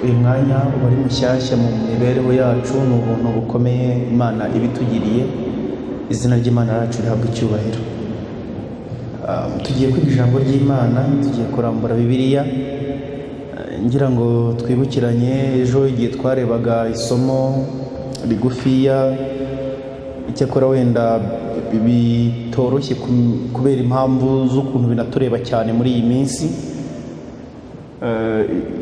uyu mwanya uba ari mushyashya mu mibereho yacu, ni ubuntu bukomeye Imana ibitugiriye. Izina ry'Imana yacu rihabwa icyubahiro. Tugiye kwiga ijambo ry'Imana, tugiye kurambura Bibiliya. Ngira ngo twibukiranye ejo igihe twarebaga isomo rigufiya, icyakora wenda bitoroshye kubera impamvu z'ukuntu binatureba cyane muri iyi minsi.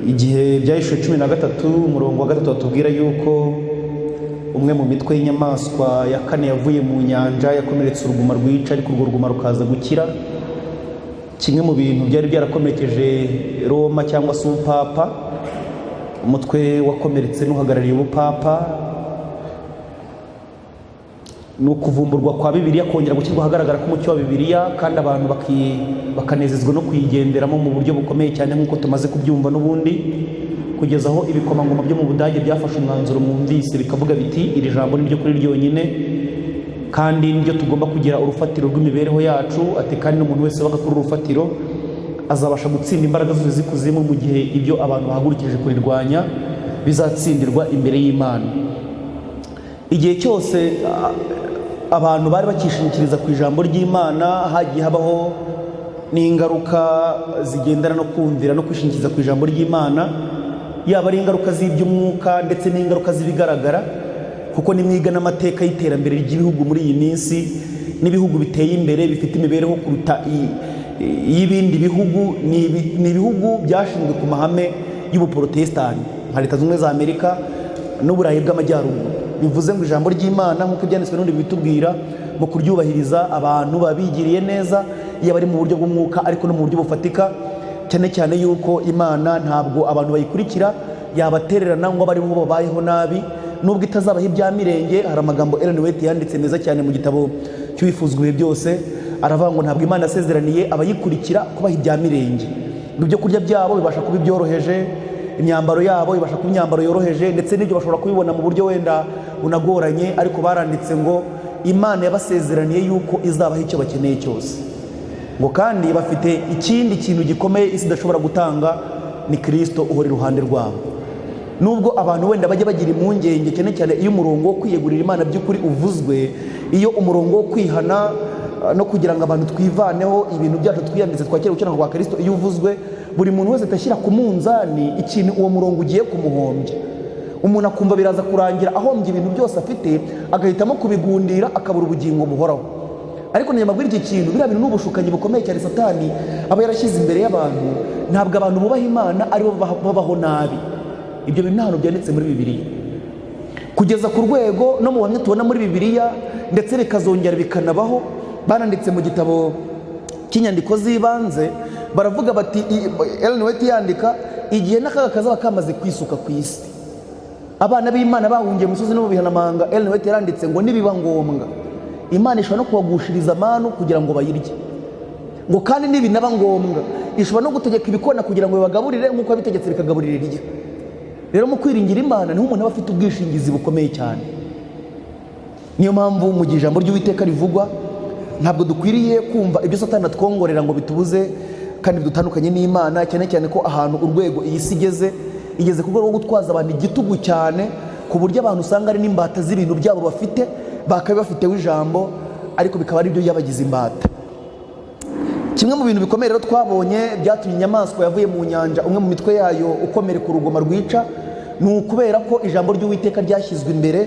Igihe byahishwe 13 umurongo wa 3 batubwira yuko umwe mu mitwe y'inyamaswa ya kane yavuye mu nyanja, yakomeretse uruguma rwica, ariko urwo ruguma rukaza gukira. Kimwe mu bintu byari byarakomerekeje Roma cyangwa se ubupapa, umutwe wakomeretse n'uhagarariye ubupapa, no kuvumburwa kwa Bibiliya, kongera gushyirwa ahagaragara k'umucyo wa Bibiliya, kandi abantu bakanezezwa no kuyigenderamo mu buryo bukomeye cyane nk'uko tumaze kubyumva n'ubundi, kugeza aho ibikomangoma byo mu Budage byafashe umwanzuro mwumvise bikavuga biti iri jambo ni ryo kuri ryonyine, kandi niryo tugomba kugira urufatiro rw'imibereho yacu. Ati kandi n'umuntu wese wabaga kuri urufatiro azabasha gutsinda imbaraga zose zikuzimu mu gihe ibyo abantu bahagurukije kurirwanya bizatsindirwa imbere y'Imana. Igihe cyose abantu bari bakishingikiriza ku ijambo ry'Imana, hagiye habaho n'ingaruka zigendana no kumvira no kwishingikiriza ku ijambo ry'Imana, yaba ari ingaruka z'iby'umwuka ndetse n'ingaruka z'ibigaragara, kuko nimwiga n'amateka y'iterambere ry'ibihugu muri iyi minsi, n'ibihugu biteye imbere bifite imibereho kuruta y'ibindi bihugu ni ibihugu byashinzwe ku mahame y'ubuprotestani nka Leta Zunze Ubumwe za Amerika n'Uburayi bw'Amajyaruguru. Bivuze ngo ijambo ry'Imana nk'uko ibyanditswe n'undi bitubwira, mu kuryubahiriza abantu babigiriye neza, yaba ari mu buryo bw'umwuka ariko no mu buryo bufatika, cyane cyane yuko Imana ntabwo abantu bayikurikira yabatererana ngo bari bo babayeho nabi, nubwo itazabaho ibya mirenge. Hari amagambo Ellen White yanditse neza cyane mu gitabo cy'Uwifuzwa ibihe byose, aravuga ngo ntabwo Imana yasezeraniye abayikurikira kubaha ibya mirenge. Ibyo kurya byabo bibasha kuba ibyoroheje, imyambaro yabo ibasha kuba imyambaro yoroheje, ndetse n'ibyo bashobora kubibona mu buryo wenda bunagoranye, ariko baranditse ngo Imana yabasezeraniye yuko izabaha icyo bakeneye cyose, ngo kandi bafite ikindi kintu gikomeye isi idashobora gutanga, ni Kristo uhora iruhande rwabo. Nubwo abantu wenda bajya bagira impungenge cyane cyane iyo umurongo wo kwiyegurira Imana by'ukuri uvuzwe, iyo umurongo wo kwihana no kugira ngo abantu twivaneho ibintu byacu twiyanditse twakira gukiranuka kwa Kristo iyo uvuzwe, buri muntu wese atashyira ku munzani ikintu uwo murongo ugiye kumuhombya. Umuntu akumva biraza kurangira ahombye ibintu byose afite, agahitamo kubigundira akabura ubugingo buhoraho. Ariko nyamabwira iki kintu, biriya bintu n'ubushukanyi bukomeye cyane Satani aba yarashyize imbere y'abantu. Ntabwo abantu bubaha Imana aribo babaho nabi. Ibyo bintu ntahantu byanditse muri Bibiliya, kugeza ku rwego no mu buhamya tubona muri Bibiliya, ndetse bikazongera bikanabaho. Baranditse mu gitabo cy'inyandiko z'ibanze, baravuga bati, Ellen White yandika, igihe n'akaga kazaba kamaze kwisuka ku isi, abana b'Imana bahungiye mu misozi no mu bihanamanga, Ellen White yaranditse ngo nibiba ngombwa Imana ishobora no kubagushiriza amanu kugira ngo bayirye, ngo kandi nibinaba ngombwa ishobora no gutegeka ibikona kugira ngo bibagaburire nk'uko yabitegetse bikagaburira irya. Rero mu kwiringira Imana niho umuntu aba afite ubwishingizi bukomeye cyane. Niyo mpamvu mu gihe ijambo ry'Uwiteka rivugwa, ntabwo dukwiriye kumva ibyo Satani atwongorera ngo bitubuze kandi dutandukanye n'Imana, cyane cyane ko ahantu urwego iyi si igeze ku rwego rwo gutwaza abantu igitugu cyane, ku buryo abantu usanga ari n'imbata z'ibintu byabo bafite, bakaba bafiteho ijambo ariko bikaba ari byo yabagize imbata. Kimwe mu bintu bikomeye rero twabonye byatumye inyamaswa yavuye mu nyanja, umwe mu mitwe yayo ukomereka uruguma rwica, ni ukubera ko ijambo ry'Uwiteka ryashyizwe imbere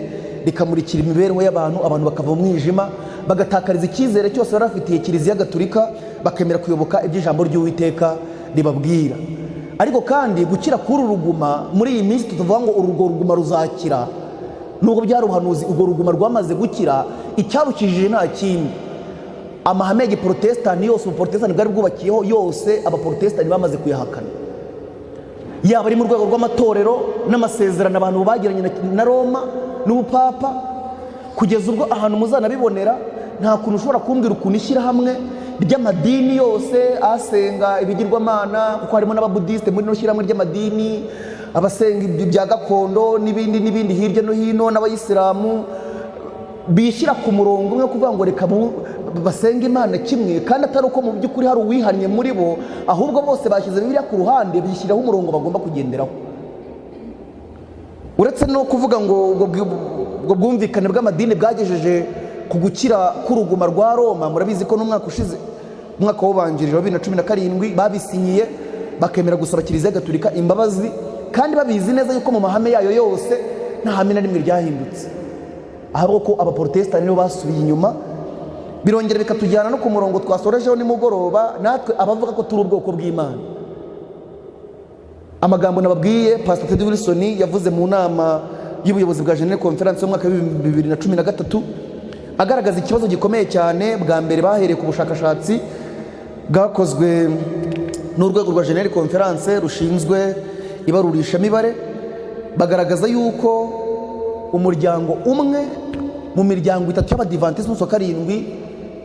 rikamurikira imibereho y'abantu, abantu bakava mu mwijima, bagatakariza icyizere cyose bari bafitiye Kiliziya Gatolika, bakemera kuyoboka ibyo ijambo ry'Uwiteka ribabwira. Ariko kandi gukira kuri uruguma muri iyi minsi tuvuga ngo urwo ruguma ruzakira, nubwo byari ubuhanuzi, urwo ruguma rwamaze gukira. Icyarukijije nta kindi, amahame y'Igiprotestani yose ubuprotestani bwari bwubakiyeho yose, abaprotestani bamaze kuyahakana, yaba ari mu rwego rw'amatorero n'amasezerano abantu bagiranye na Roma n'ubupapa, kugeza ubwo ahantu muzanabibonera. Nta kuntu ushobora kumbwira ukuntu ishyirahamwe ry'amadini yose asenga ibigirwamana, kuko harimo n'ababudiste muri no shyirahamwe ry'amadini, abasenga ibya gakondo n'ibindi hirya no hino, n'abayisilamu bishyira ku murongo umwe kuvuga ngo reka basenga Imana kimwe, kandi atari uko mu by'ukuri hari uwihannye muri bo, ahubwo bose bashyize Bibiliya ku ruhande bishyiraho umurongo bagomba kugenderaho. uretse no kuvuga ngo ubwo bwumvikane bw'amadini bwagejeje ku gukira k'uruguma rwa Roma. Murabizi ko n'umwaka ushize, umwaka w'ubanjirije wa 2017, babisinyiye bakemera gusaba Kiliziya Gatolika imbabazi, kandi babizi neza yuko mu mahame yayo yose nta hame na rimwe ryahindutse, ahubwo ko abaporotesitanti nibo basubiye inyuma. Birongera bikatujyana no ku murongo twasorejeho nimugoroba, natwe abavuga ko turi ubwoko bw'Imana. Amagambo nababwiye Pastor Ted Wilson yavuze mu nama y'ubuyobozi bwa General Conference mu mwaka wa 2013, agaragaza ikibazo gikomeye cyane. Bwa mbere bahereye ku bushakashatsi bwakozwe n'urwego rwa General Conference rushinzwe ibarurisha mibare, bagaragaza yuko umuryango umwe mu miryango 3 y'Abadiventiste umunsi wa karindwi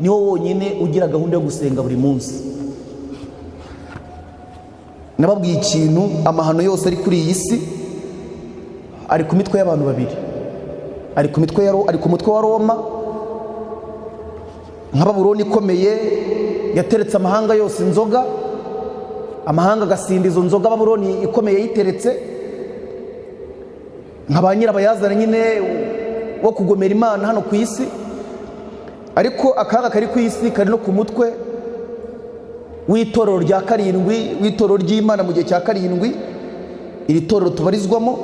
niwo wonyine ugira gahunda yo gusenga buri munsi. Nababwiye ikintu, amahano yose ari kuri iyi si ari ku mitwe y'abantu babiri, ari ku mutwe wa Roma, nka Babuloni ikomeye yateretse amahanga yose inzoga, amahanga agasinda izo nzoga Babuloni ikomeye yiteretse, nka ba nyirabayazana nyine wo kugomera Imana hano ku isi. Ariko akaga kari ku isi kari no ku mutwe w'itorero rya karindwi, w'itorero ry'Imana mu gihe cya karindwi, iri torero tubarizwamo.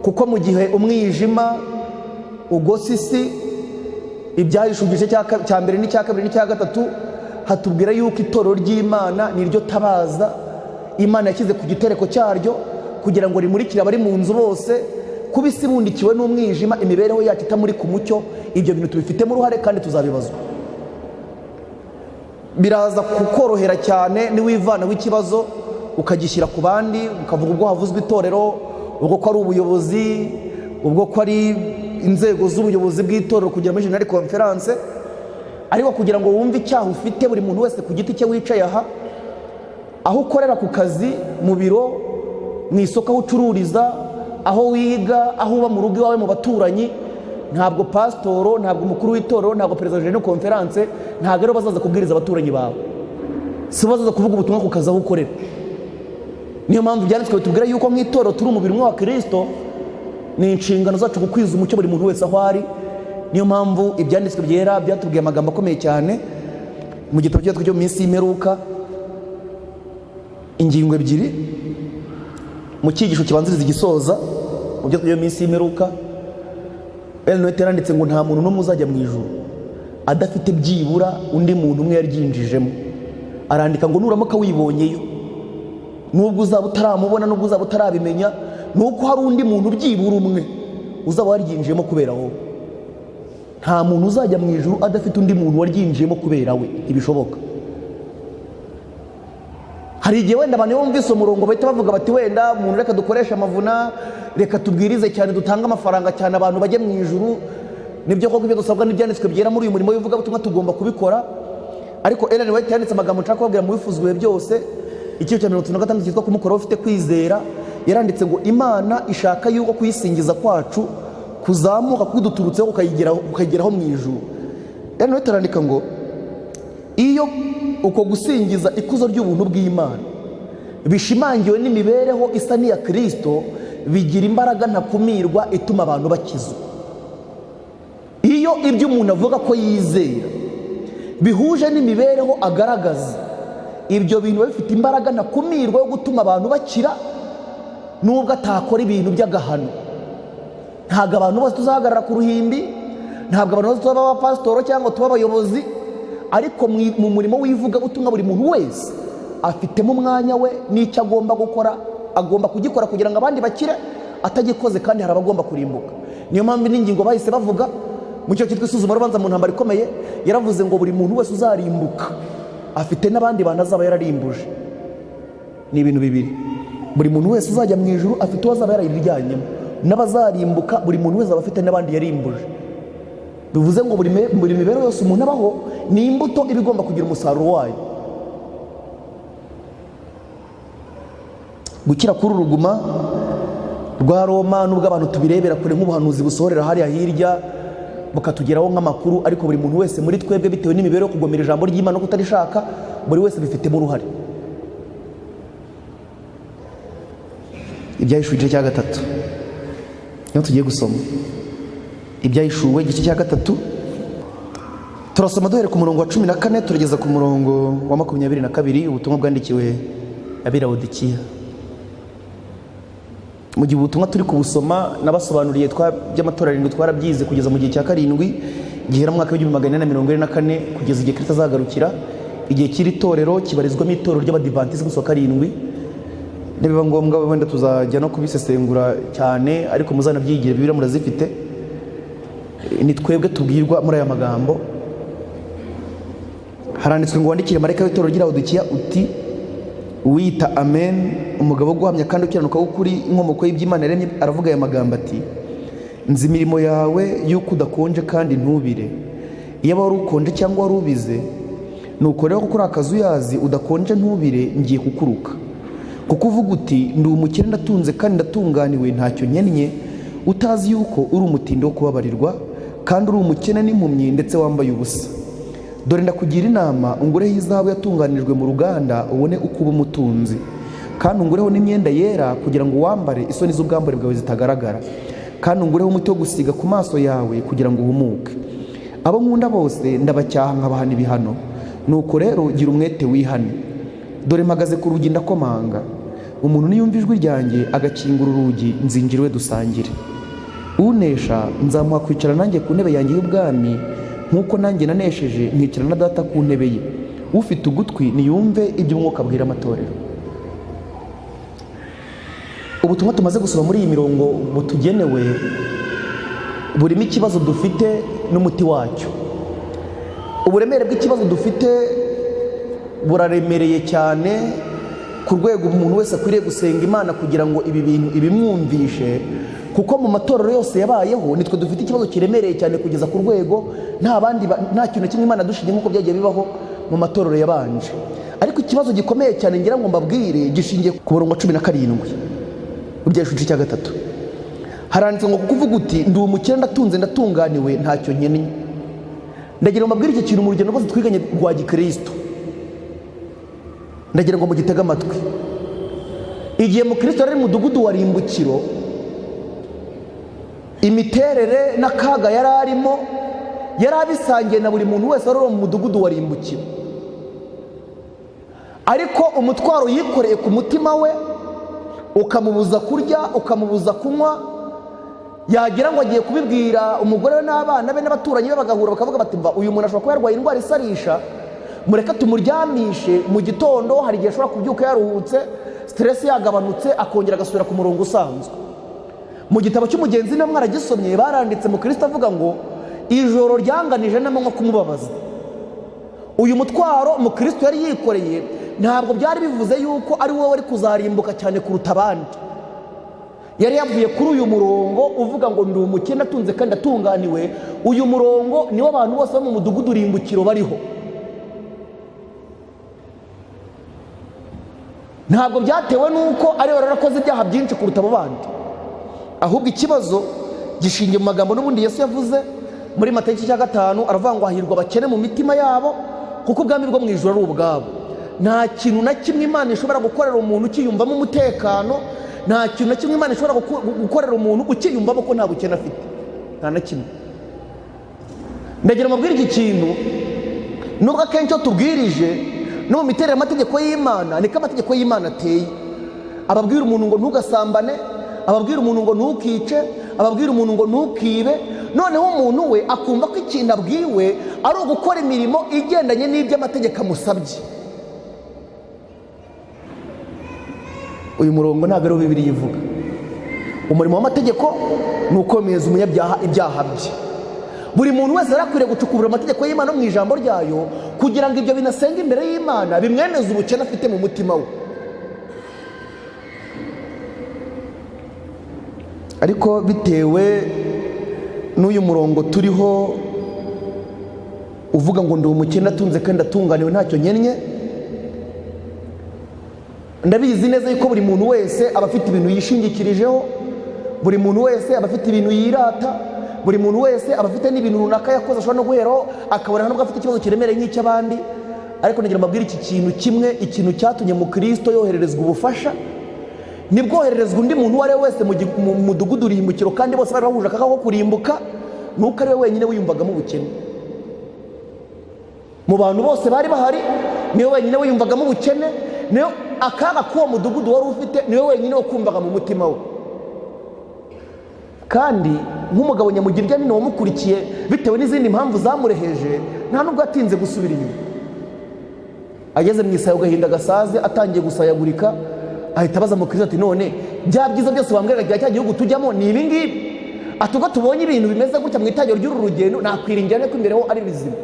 Kuko mu gihe umwijima ugose isi, ibyahishe igice cya mbere n'icya kabiri n'icya gatatu, hatubwira yuko itorero ry'Imana niryo tabaza Imana yashyize ku gitereko cyaryo kugira ngo rimurikire abari mu nzu bose. Kuba isi bundikiwe n'umwijima, imibereho yacu itamuri ku mucyo, ibyo bintu tubifitemo uruhare kandi tuzabibazwa. Biraza kukorohera cyane niwivana w'ikibazo ukagishyira ku bandi, ukavuga ubwo havuzwe itorero, ubwo ko ari ubuyobozi, ubwo ko ari inzego z'ubuyobozi bw'itorero kugira muri General Conference. Ariko kugira ngo wumve icyaha ufite buri muntu wese ku giti cye wicaye aha, aho ukorera ku kazi, mu biro, mu isoko aho ucururiza, aho wiga, aho uba mu rugo iwawe, mu baturanyi, ntabwo pasitoro, ntabwo umukuru w'itorero, ntabwo perezida wa General Conference, ntabwo rero bazaza kubwiriza abaturanyi bawe, si bazaza kuvuga ubutumwa ku kazi aho ukorera. Niyo mpamvu byanditswe bitubwira yuko nk'itorero turi umubiri umwe wa Kristo, ni inshingano zacu gukwiza umucyo buri muntu wese aho ari. Niyo mpamvu ibyanditswe byera byatubwiye amagambo akomeye cyane mu gitabo cyatwe cyo mu minsi y'imperuka, ingingo ebyiri mu cyigisho kibanziriza igisoza mu byo mu minsi y'imperuka. Note yaranditse ngo nta muntu n'umwe uzajya mu ijuru adafite byibura undi muntu umwe yaryinjijemo. Arandika ngo nuramuka wibonyeyo, nubwo uzaba utaramubona, nubwo uzaba utarabimenya, nuko hari undi muntu byibura umwe uzaba waryinjiyemo kubera wowe. Nta muntu uzajya mu ijuru adafite undi muntu waryinjiyemo kubera we, ibishoboka. Hari igihe wenda abantu bumvise umurongo bahita bavuga bati wenda umuntu reka dukoresha amavuna, reka tubwirize cyane, dutanga amafaranga cyane, abantu bajye mu ijuru. Nibyo koko ibyo dusabwa n'ibyanditswe byera muri uyu murimo w'ivugabutumwa tugomba kubikora. Ariko Ellen White yanditse amagambo nshaka kubabwira mu bifuzwe byose, ikigo cya 56 cyitwa kumukora ufite kwizera. Yaranditse ngo Imana ishaka yuko kuyisingiza kwacu kuzamuka kuduturutseho ukayigeraho mu ijuru. Ellen White arandika ngo iyo uko gusingiza ikuzo ry'ubuntu bw'Imana bishimangiwe n'imibereho isa n'iya Kristo, bigira imbaraga ntakumirwa ituma abantu bakizwa. Iyo ibyo umuntu avuga ko yizera bihuje n'imibereho agaragaza, ibyo bintu bifite imbaraga ntakumirwa yo gutuma abantu bakira, nubwo atakora ibintu by'agahano. Ntabwo abantu bose tuzahagarara ku ruhimbi, ntabwo abantu bose tuba abapasitoro cyangwa tuba abayobozi, ariko mu murimo w'ivugabutumwa buri muntu wese afitemo umwanya we n'icyo agomba gukora. Agomba kugikora kugira ngo abandi bakire, atagikoze kandi hari abagomba kurimbuka. Niyo mpamvu n'ingingo bahise bavuga mu cyo cyitwa isuzuma rubanza mu ntambara ikomeye, yaravuze ngo buri muntu wese uzarimbuka afite n'abandi bantu azaba yararimbuje. Ni ibintu bibiri. Buri muntu wese uzajya mu ijuru afite uwo azaba yararijyanyemo, n'abazarimbuka buri muntu wese aba afite n'abandi yarimbuje. Bivuze ngo buri mibereho yose umuntu abaho ni imbuto iba igomba kugira umusaruro wayo. Gukira kuri uruguma rwa Roma nubwo abantu tubirebera kure nk'ubuhanuzi busohorera hariya hirya bukatugeraho nk'amakuru, ariko buri muntu wese muri twebwe bitewe n'imibereho kugomera ijambo ry'Imana no kutarishaka, buri wese bifitemo uruhare. Ibyahishwe igice cya 3 niyo tugiye gusoma ibyahishuwe igice cya 3. Turasoma duhere ku murongo wa 14 turageza ku murongo wa 22. Ubutumwa bwandikiwe abi Lawodikiya. Mu gihe ubutumwa turi kubusoma nabasobanuriye by'amatora 7 twarabyize kugeza mu gihe cya 7 gihera mu mwaka wa 1444 kugeza igihe Kristo azagarukira. Igihe kiri torero kibarizwamo itorero ry'abadivantisme wa 7. Nibiba ngombwa wenda tuzajya no kubisesengura cyane, ariko muzanabyigire Bibiliya murazifite. Ni twebwe tubwirwa muri aya magambo. Haranditswe ngo wandikire marayika w'itorero ry'i Lawodikiya uti wita amen, umugabo guhamya kandi ukiranuka w'ukuri, inkomoko y'iby'Imana yaremye, aravuga aya magambo ati nzi imirimo yawe yuko udakonje kandi ntubire. Iyo wari ukonje cyangwa wari ubize, nuko rero kuko uri akazi uyazi udakonje ntubire, ngiye kukuruka. Kuko uvuga uti ndi umukene ndatunze kandi ndatunganiwe ntacyo nkennye, utazi yuko uri umutindi wo kubabarirwa kandi uri umukene n'impumyi ndetse wambaye ubusa. Dore ndakugira inama, ungureho izahabu yatunganijwe mu ruganda ubone uko uba umutunzi, kandi ungureho n'imyenda yera kugira ngo wambare isoni z'ubwambare bwawe zitagaragara, kandi ungureho umuti wo gusiga ku maso yawe kugira ngo uhumuke. Abo nkunda bose ndabacyaha nkabahana ibihano, nuko rero gira umwete wihane. Dore mpagaze ku rugi ndakomanga, umuntu niyumva ijwi ryanjye agakingura urugi nzinjira iwe dusangire. Unesha nzamuha kwicara nanjye ku ntebe yanjye y'ubwami, nkuko nanjye nanesheje nkicara na data ku ntebe ye. Ufite ugutwi niyumve ibyo umwuka abwira amatorero. Ubutumwa tumaze gusoma muri iyi mirongo butugenewe burimo ikibazo dufite n'umuti wacyo. Uburemere bw'ikibazo dufite buraremereye cyane ku rwego umuntu wese akwiriye gusenga Imana kugira ngo ibi bintu ibimwumvishe, kuko mu matorero yose yabayeho nitwe dufite ikibazo kiremereye cyane kugeza ku rwego nta kintu kimwe Imana dushingiye nk'uko byagiye bibaho mu matorero yabanje. Ariko ikibazo gikomeye cyane ngira ngo mbabwire gishingiye ku murongo wa 17 w'ibyahishwe cya 3. Haranditse ngo kuko uvuga uti ndi umukene ndatunze ndatunganiwe ntacyo nkennye. Ndagira ngo mbabwire iki kintu mu rugendo rwose twiganye rwa gikristo, ndagira ngo mugitega amatwi. Igihe mu Kristo ari mu mudugudu wa rimbukiro, imiterere n'akaga yari arimo yari abisangiye na buri muntu wese wari mu mudugudu wa rimbukiro, ariko umutwaro yikoreye ku mutima we ukamubuza kurya ukamubuza kunywa. Yagira ngo agiye kubibwira umugore we n'abana be n'abaturanyi be, bagahura bakavuga bati mva uyu muntu ashobora kuba yarwaye indwara isarisha, mureka tumuryamishe mu gitondo, hari igihe ashobora kubyuka yaruhutse, stress yagabanutse, akongera agasubira ku murongo usanzwe. Mu gitabo cy'umugenzi namwe mwaragisomye, baranditse mu Kristo avuga ngo ijoro ryanganije n'amanywa kumubabaza. Uyu mutwaro mu Kristo yari yikoreye ntabwo byari bivuze yuko ari wowe wari kuzarimbuka cyane kuruta abandi. Yari yavuye kuri uyu murongo uvuga ngo ndi umukene atunze kandi atunganiwe. Uyu murongo niwo abantu bose bo mu mudugudu rimbukiro bariho. Ntabwo byatewe nuko ari we warakoze ibyaha byinshi kuruta abo bandi, ahubwo ikibazo gishingiye mu magambo n'ubundi Yesu yavuze muri Matayo 5. Aravuga ngo hahirwa abakene mu mitima yabo kuko ubwami bwo mu ijuru ari ubwabo. Nta kintu na kimwe Imana ishobora gukorera umuntu ukiyumvamo umutekano, nta kintu na kimwe Imana ishobora gukorera umuntu ukiyumvamo ko nta bukene afite, nta na kimwe. Ndagira mabwire iki kintu, nubwo akenshi iyo tubwirije no mu miterere y'amategeko y'Imana niko amategeko y'Imana ateye. Ababwira umuntu ngo ntugasambane, ababwira umuntu ngo ntukice, ababwira umuntu ngo ntukibe, noneho umuntu we akumva ko ikintu abwiwe ari ugukora imirimo igendanye n'ibyo amategeko amusabye. Uyu murongo ntabwo ari Bibiliya ivuga. Umurimo w'amategeko ni ukomeza umunyabyaha ibyaha bye. Buri muntu wese arakwiriye gucukura amategeko y'Imana mu ijambo ryayo kugira ngo ibyo binasenga imbere y'Imana bimwemeze ubukene afite mu mutima we. Ariko bitewe n'uyu murongo turiho uvuga ngo ndi umukene atunze kandi atunganiwe ntacyo nkennye, ndabizi neza yuko buri muntu wese aba afite ibintu yishingikirijeho, buri muntu wese aba afite ibintu yirata, buri muntu wese aba afite n'ibintu runaka yakoze ashobora no guheraho akabona nubwo afite ikibazo kiremereye nk'icy'abandi. Ariko ndagira mbabwire iki kintu kimwe, ikintu cyatumye mu Kristo yohererezwa ubufasha, nibwohererezwa undi muntu uwo ari we wese mu mudugudu urimbukiro kandi bose bari bahuje akaka ko kurimbuka, nuko ari we wenyine wiyumvagamo ubukene. Mu bantu bose bari bahari niwe wenyine wiyumvagamo ubukene, niyo akaga k'uwo mudugudu wari ufite niwe wenyine wakumvaga mu mutima we. Kandi nk'umugabo nyamugirya nyine wamukurikiye bitewe n'izindi mpamvu zamureheje, nta nubwo atinze gusubira inyuma. Ageze mu isayo gahinda gasaze atangiye gusayagurika, ahita abaza mukristo ati none bya byiza byose wambwiraga bya cya gihugu tujyamo ni ibi ngibi? Atugo tubonye ibintu bimeze gutya mu itangiro ry'uru rugendo, nakwiringira ko imbere ho ari bizima.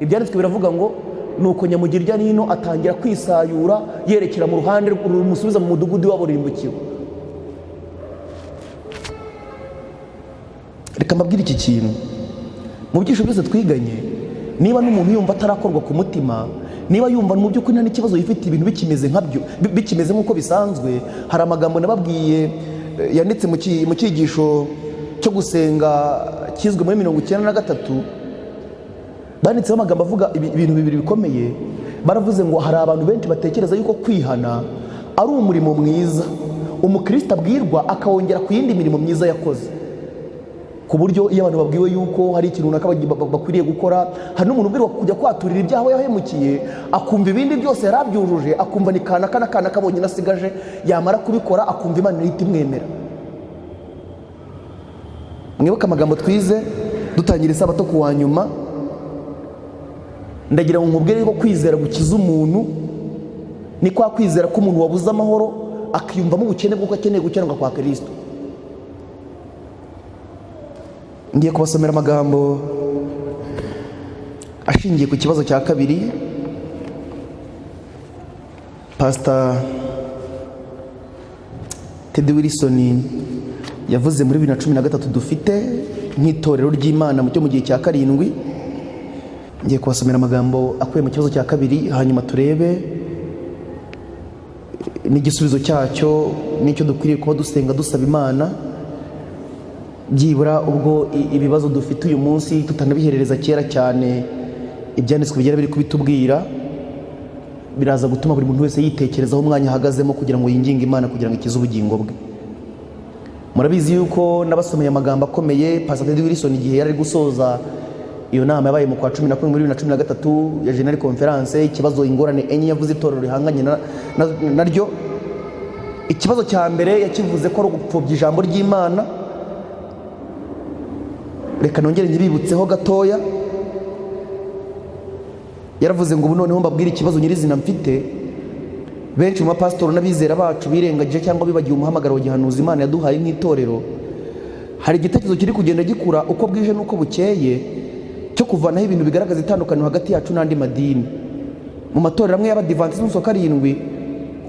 Ibyanditswe biravuga ngo nuko nyamugirya nino atangira kwisayura yerekera mu ruhande rumusubiza mu mudugudu wabo rimbukiwe. Reka mbabwire iki kintu, mu byisho byose twiganye, niba n'umuntu yumva atarakorwa ku mutima, niba yumva mu by'ukuri nta n'ikibazo yifite ibintu bikimeze nkabyo, bikimeze nk'uko bisanzwe, hari amagambo nababwiye yanditse mu cyigisho cyo gusenga kizwe muri 1993, banditseho amagambo avuga ibintu bibiri bikomeye. Baravuze ngo hari abantu benshi batekereza yuko kwihana ari umurimo mwiza umukristo abwirwa akawongera ku yindi mirimo myiza yakoze, ku buryo iyo abantu babwiwe yuko hari ikintu runaka bakwiriye gukora, hari n'umuntu ubwirwa kujya kwaturira ibyaha yahemukiye, akumva ibindi byose yarabyujuje, akumva ni kana kabonye nasigaje, yamara kubikora akumva Imana ihita imwemera. Mwibuke amagambo twize dutangira isabato ku wa nyuma, ndagira ngo nkubwire ko kwizera gukiza umuntu ni kwa kwizera ko umuntu wabuze amahoro akiyumvamo ubukene bw'uko akeneye gukenerwa kwa Kristo. Ngiye kubasomera amagambo ashingiye ku kibazo cya kabiri Pastor Ted Wilson yavuze muri 2013 dufite nk'itorero ry'Imana mu cyo mu gihe cya karindwi. Ngiye kubasomera amagambo akuye mu kibazo cya kabiri, hanyuma turebe n'igisubizo cyacyo n'icyo dukwiriye kuba dusenga dusaba Imana, byibura ubwo ibibazo dufite uyu munsi tutanabiherereza kera cyane. Ibyanditswe bigera biri kubitubwira, biraza gutuma buri muntu wese yitekerezaho umwanya ahagazemo kugira ngo yinginge Imana kugira ngo ikize ubugingo bwe. Murabizi yuko nabasomeye amagambo akomeye Pastor Ted Wilson igihe yari gusoza iyo nama yabaye mu kwa 11 muri 2013 ya General Conference, ikibazo ingorane enye yavuze itorero rihanganye naryo. Ikibazo cya mbere yakivuze ko ari gupfobya ijambo ry'Imana. Reka nongere nyibibutseho gatoya. Yaravuze ngo ubu noneho mbabwire ikibazo nyirizina mfite. Benshi mu bapasitoro n'abizera bacu birengagije cyangwa bibagiye umuhamagaro w'igihanuzi Imana yaduhaye nk'itorero. Hari igitekerezo kiri kugenda gikura uko bwije n'uko bukeye cyo kuvanaho ibintu bigaragaza itandukaniro hagati yacu n'andi madini. Mu matorero amwe y'Abadivantisi b'umunsi wa karindwi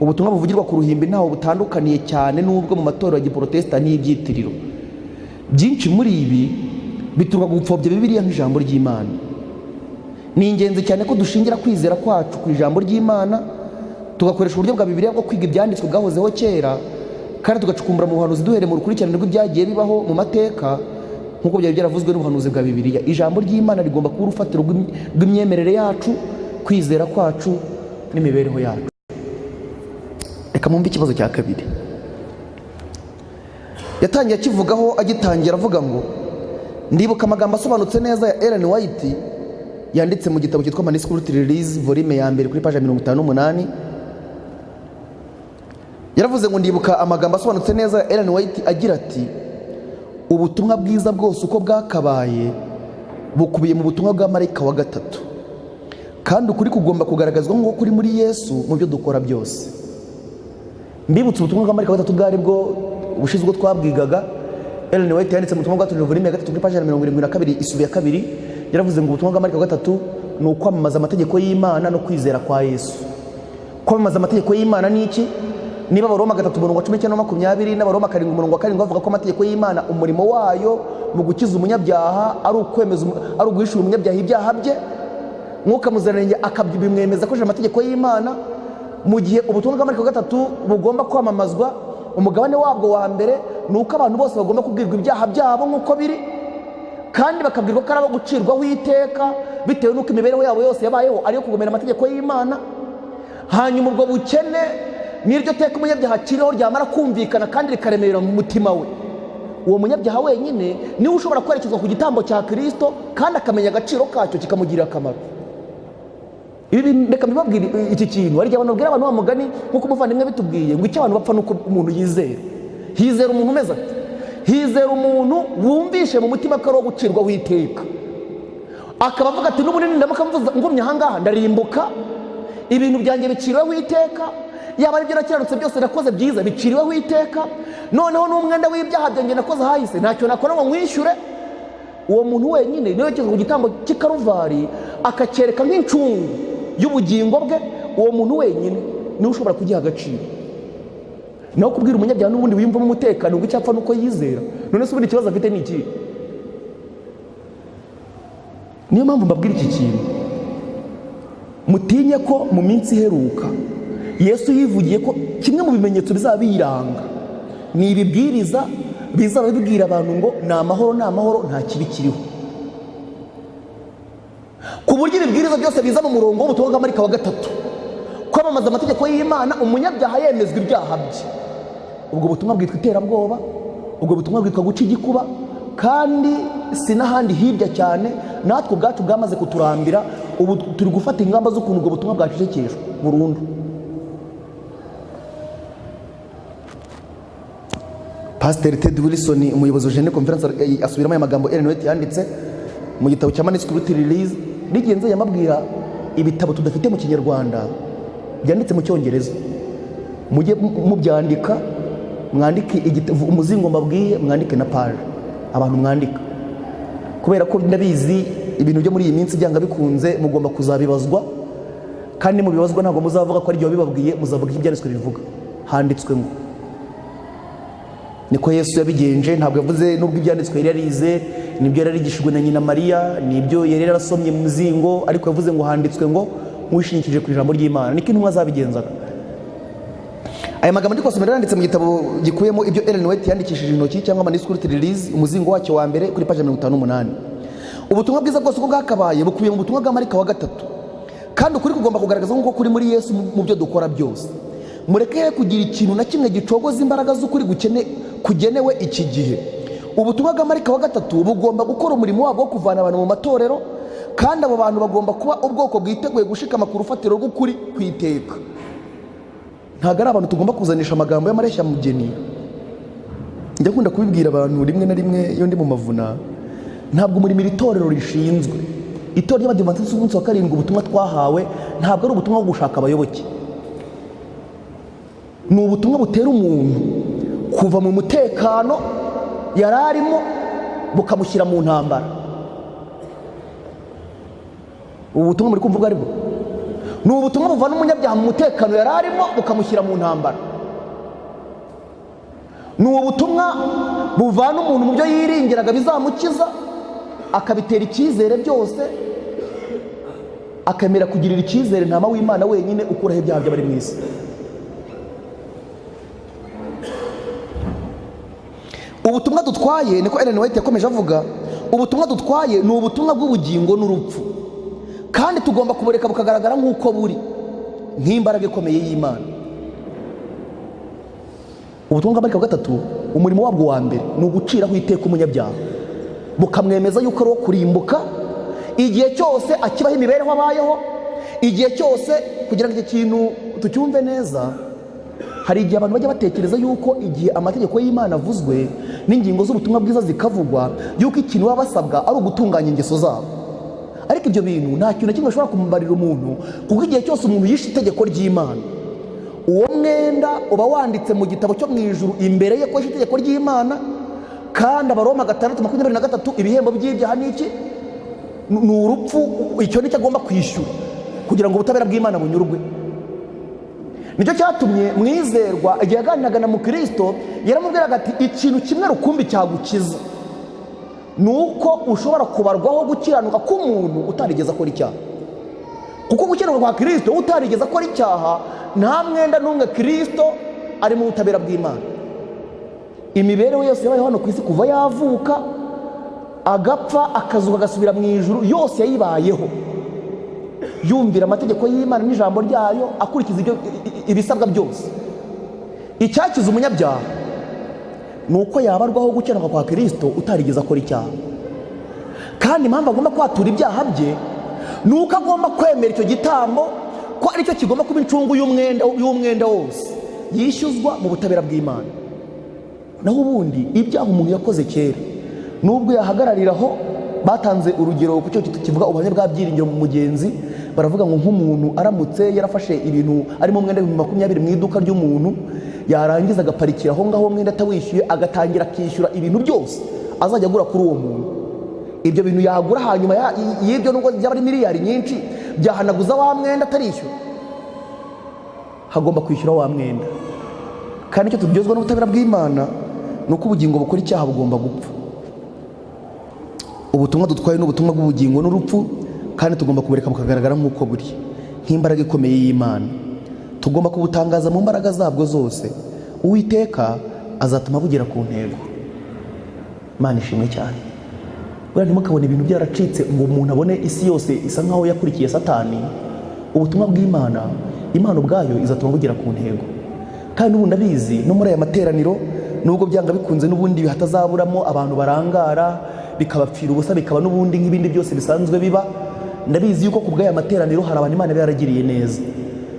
ubutumwa buvugirwa ku ruhimbi ntaho butandukaniye cyane n'ubwo mu matorero ya Giprotestant n'ibyitiriro. Byinshi muri ibi bituruka gupfobya Bibiliya nk'ijambo ry'Imana. Ni ingenzi cyane ko dushingira kwizera kwacu ku ijambo ry'Imana, tugakoresha uburyo bwa Bibiliya bwo kwiga ibyanditswe bwahozeho kera, kandi tugacukumbura mu buhanuzi duhereye mu rukurikirane rw'ibyagiye bibaho mu mateka nk'uko byari byaravuzwe n'ubuhanuzi bwa Bibiliya. Ijambo ry'Imana rigomba kuba urufatiro rw'imyemerere yacu, kwizera kwacu n'imibereho yacu. Reka mumbe ikibazo cya kabiri. Yatangiye akivugaho agitangira avuga ngo ndibuka amagambo asobanutse neza ya Ellen White yanditse mu gitabo cyitwa Manuscript Release volume ya mbere kuri page 58. Yaravuze ngo ndibuka amagambo asobanutse neza ya Ellen White agira ati ubutumwa bwiza bwose uko bwakabaye bukubiye mu butumwa bwa marayika wa gatatu, kandi ukuri kugomba kugaragazwa nk'uko kuri muri Yesu mu byo dukora byose. Mbibutse ubutumwa bwa marayika wa gatatu bwari bwo ubushize ubwo twabwigaga. Ellen White yanditse mu butumwa bwa volume ya gatatu kuri page 72 isubi ya kabiri. Yaravuze ngo ubutumwa bwa marayika wa gatatu ni ukwamamaza amategeko y'Imana no kwizera kwa Yesu. Kwamamaza amategeko y'Imana ni iki? Niba Abaroma 3:19-20 n'Abaroma 7:7 bavuga ko amategeko y'Imana umurimo wayo mu gukiza umunyabyaha ari ukwemeza, ari uguhishura umunyabyaha ibyaha bye, Mwuka Muziranenge akabimwemeza ko amategeko y'Imana. Mu gihe ubutumwa bwa marayika wa gatatu bugomba kwamamazwa, umugabane wabwo wa mbere ni uko abantu bose bagomba kubwirwa ibyaha byabo nk'uko biri, kandi bakabwirwa ko ari abo gucirwaho iteka bitewe n'uko imibereho yabo yose yabayeho ariyo kugomera amategeko y'Imana. Hanyuma ubwo bukene n'iryo teka umunyabyaha akiriho ryamara kumvikana kandi rikaremerera mu mutima we, uwo munyabyaha wenyine niwe ushobora kwerekezwa ku gitambo cya Kristo kandi akamenya agaciro kacyo kikamugirira akamaro. Ibi reka mbibabwire iki kintu, hari igihe abantu babwira abantu bamugani nk'uko umuvandimwe bitubwiye ngo icyo abantu bapfa nuko umuntu yizera. Hizera umuntu umeze ati, hizera umuntu wumvishe mu mutima ko ari uwo gucirwaho iteka, akaba avuga ati n'ubu nindamuka ngumye ahangaha ndarimbuka, ibintu byanjye biciriweho iteka, yaba ari ibyo nakiranutse byose nakoze byiza biciriweho iteka, noneho n'umwenda w'ibyaha byanjye nakoze hahise ntacyo nakora ngo mwishyure. Uwo muntu wenyine niwe wekeza ku gitambo cy'i Karuvari akacyereka nk'incungu y'ubugingo bwe, uwo muntu wenyine niwe ushobora kugiha agaciro. Naho kubwira umunyabyaha n'ubundi wiyumvamo umutekano ngo icyapfa nuko yizera, none se ubundi ikibazo afite ni iki? Niyo mpamvu mbabwira iki kintu, mutinye ko mu minsi iheruka Yesu yivugiye ko kimwe mu bimenyetso bizaba biyiranga ni ibibwiriza bizaba bibwira abantu ngo ni amahoro nta kibi kiriho, ku buryo ibibwiriza byose biza mu murongo w'ubutumwa bwa Marika wa 3 kwamamaza amategeko y'Imana, umunyabyaha yemezwa ibyaha bye. Ubwo butumwa bwitwa iterabwoba, ubwo butumwa bwitwa guca igikuba, kandi si n'ahandi hirya cyane, natwe ubwacu bwamaze kuturambira. Ubu turi gufata ingamba z'ukuntu ubwo butumwa bwacecekeshwa burundu. Pastor Ted Wilson, umuyobozi wa General Conference, asubiramo aya magambo Ellen White yanditse mu gitabo cya Manuscript Release. Nigenze yamabwira ibitabo tudafite mu Kinyarwanda byanditse mu Cyongereza, mujye mubyandika, mwandike umuzingo mbabwiye, mwandike na page, abantu mwandika, kubera ko ndabizi ibintu byo muri iyi minsi byanga bikunze mugomba kuzabibazwa, kandi mu bibazwa ntabwo muzavuga ko ari byo bibabwiye, muzavuga ibyanditswe bivuga. Handitswe ngo niko Yesu yabigenje, ntabwo yavuze nubwo ibyanditswe yari yarize, nibyo yararigishijwe na nyina Mariya, nibyo yari yarasomye mu muzingo, ariko yavuze ngo handitswe ngo mwishingikije ku ijambo ry'Imana. Niko intumwa zabigenzaga. Aya magambo ndi kwasomera yanditse mu gitabo gikuyemo ibyo Ellen White yandikishije intoki cyangwa Manuscript Release, umuzingo wacyo wa mbere kuri page 58. Ubutumwa bwiza bwose uko bwakabaye bukubiye mu butumwa bwa Marika wa 3, kandi ukuri kugomba kugaragaza nk'uko kuri muri Yesu mu byo dukora byose. Mureke kugira ikintu na kimwe gicogoza imbaraga z'ukuri kugenewe iki gihe. Ubutumwa bwa Marika wa 3 bugomba gukora umurimo wabwo wo kuvana abantu mu matorero, kandi abo bantu bagomba kuba ubwoko bwiteguye gushikama ku rufatiro rw'ukuri kwiteka. Ntabwo ari abantu tugomba kuzanisha amagambo y'amareshya mugeni. Njya kunda kubibwira abantu rimwe na rimwe iyo ndi mu mavuna, ntabwo muri itorero rishinzwe. Itorero ry'Abadivantisiti b'umunsi wa karindwi, ubutumwa twahawe ntabwo ari ubutumwa bwo gushaka abayoboke, ni ubutumwa butera umuntu kuva mu mutekano yari arimo bukamushyira mu ntambara. Ubu butumwa muri kumvuga ari bwo ni ubutumwa buvana umunyabyaha mu mutekano yari arimo bukamushyira mu ntambara. Ni ubutumwa buvana umuntu mu byo yiringiraga bizamukiza akabitera icyizere byose, akemera kugirira icyizere ntama w'Imana wenyine ukuraho ibyaha by'abari mu isi. Ubutumwa dutwaye, niko Ellen White yakomeje avuga, ubutumwa dutwaye ni ubutumwa bw'ubugingo n'urupfu, kandi tugomba kubureka bukagaragara nk'uko buri, nk'imbaraga ikomeye y'Imana. Ubutumwa bwa Marika wa 3 umurimo wabwo wa mbere ni uguciraho iteka umunyabyaha, bukamwemeza yuko ari uwo kurimbuka igihe cyose akibaho imibereho abayeho, igihe cyose. Kugira ngo iki kintu tucyumve neza, hari igihe abantu bajya batekereza yuko igihe amategeko y'Imana avuzwe n'ingingo z'ubutumwa bwiza zikavugwa, yuko ikintu baba basabwa ari ugutunganya ingeso zabo. Ariko ibyo bintu nta kintu na kimwe bashobora kumubarira umuntu, kuko igihe cyose umuntu yishe itegeko ry'Imana, uwo mwenda uba wanditse mu gitabo cyo mu ijuru imbere ye ko yishe itegeko ry'Imana. Kandi Abaroma 6:23 ibihembo by'ibyaha ni iki? Ni urupfu. Icyo nicyo agomba kwishyura kugira ngo ubutabera bw'Imana bunyurwe. Nicyo cyatumye mwizerwa igihe yaganiraga na Mukristo yaramubwiraga ati ikintu kimwe rukumbi cyagukiza ni uko ushobora kubarwaho gukiranuka k'umuntu utarigeze akora icyaha. Kuko gukiranuka kwa Kristo utarigeze akora icyaha nta mwenda n'umwe Kristo ari mu butabera bw'Imana. Imibereho yose yabayeho hano ku isi kuva yavuka agapfa akazuka agasubira mu ijuru, yose yayibayeho yumvira amategeko y'Imana n'ijambo ryayo, akurikiza ibyo ibisabwa byose. icyakiza umunyabyaha ni uko yabarwaho gukenuka kwa Kristo utarigeze akora icyaha. Kandi impamvu agomba kwatura ibyaha bye ni uko agomba kwemera icyo gitambo ko aricyo kigomba kuba incungu y'umwenda wose yishyuzwa mu butabera bw'Imana. Naho ubundi ibyaha umuntu yakoze kera nubwo yahagarariraho, batanze urugero ku cyo kivuga ubuhamya bwa byiringiro mu mugenzi, baravuga ngo nk'umuntu aramutse yarafashe ibintu arimo umwenda w'20 mu iduka ry'umuntu, yarangiza agaparikira aho ngaho umwenda atawishyuye, agatangira akishyura ibintu byose azajya agura kuri uwo muntu. Ibyo bintu yagura hanyuma y'ibyo nubwo byaba ari miliyari nyinshi, byahanaguza wa mwenda atarishyura. Hagomba kwishyura wa mwenda. Kandi icyo tubyozwa n'ubutabera bw'Imana ni uko ubugingo bukora icyaha bugomba gupfa. Ubutumwa dutwaye n'ubutumwa bw'ubugingo n'urupfu, kandi tugomba kubureka bukagaragara nk'uko buri, nk'imbaraga ikomeye y'Imana. Tugomba kubutangaza mu mbaraga zabwo zose. Uwiteka azatuma bugera ku ntego. Imana ishimwe cyane. Buriya ntimukabone ibintu byaracitse ngo umuntu abone isi yose isa nkaho yakurikiye Satani. Ubutumwa bw'Imana, Imana ubwayo izatuma bugera ku ntego. Kandi n'ubundi abizi no muri aya materaniro, nubwo byanga bikunze n'ubundi hatazaburamo abantu barangara bikabapfira ubusa, bikaba n'ubundi nk'ibindi byose bisanzwe biba. Ndabizi yuko ku bw'aya materaniro hari abantu Imana yaragiriye neza,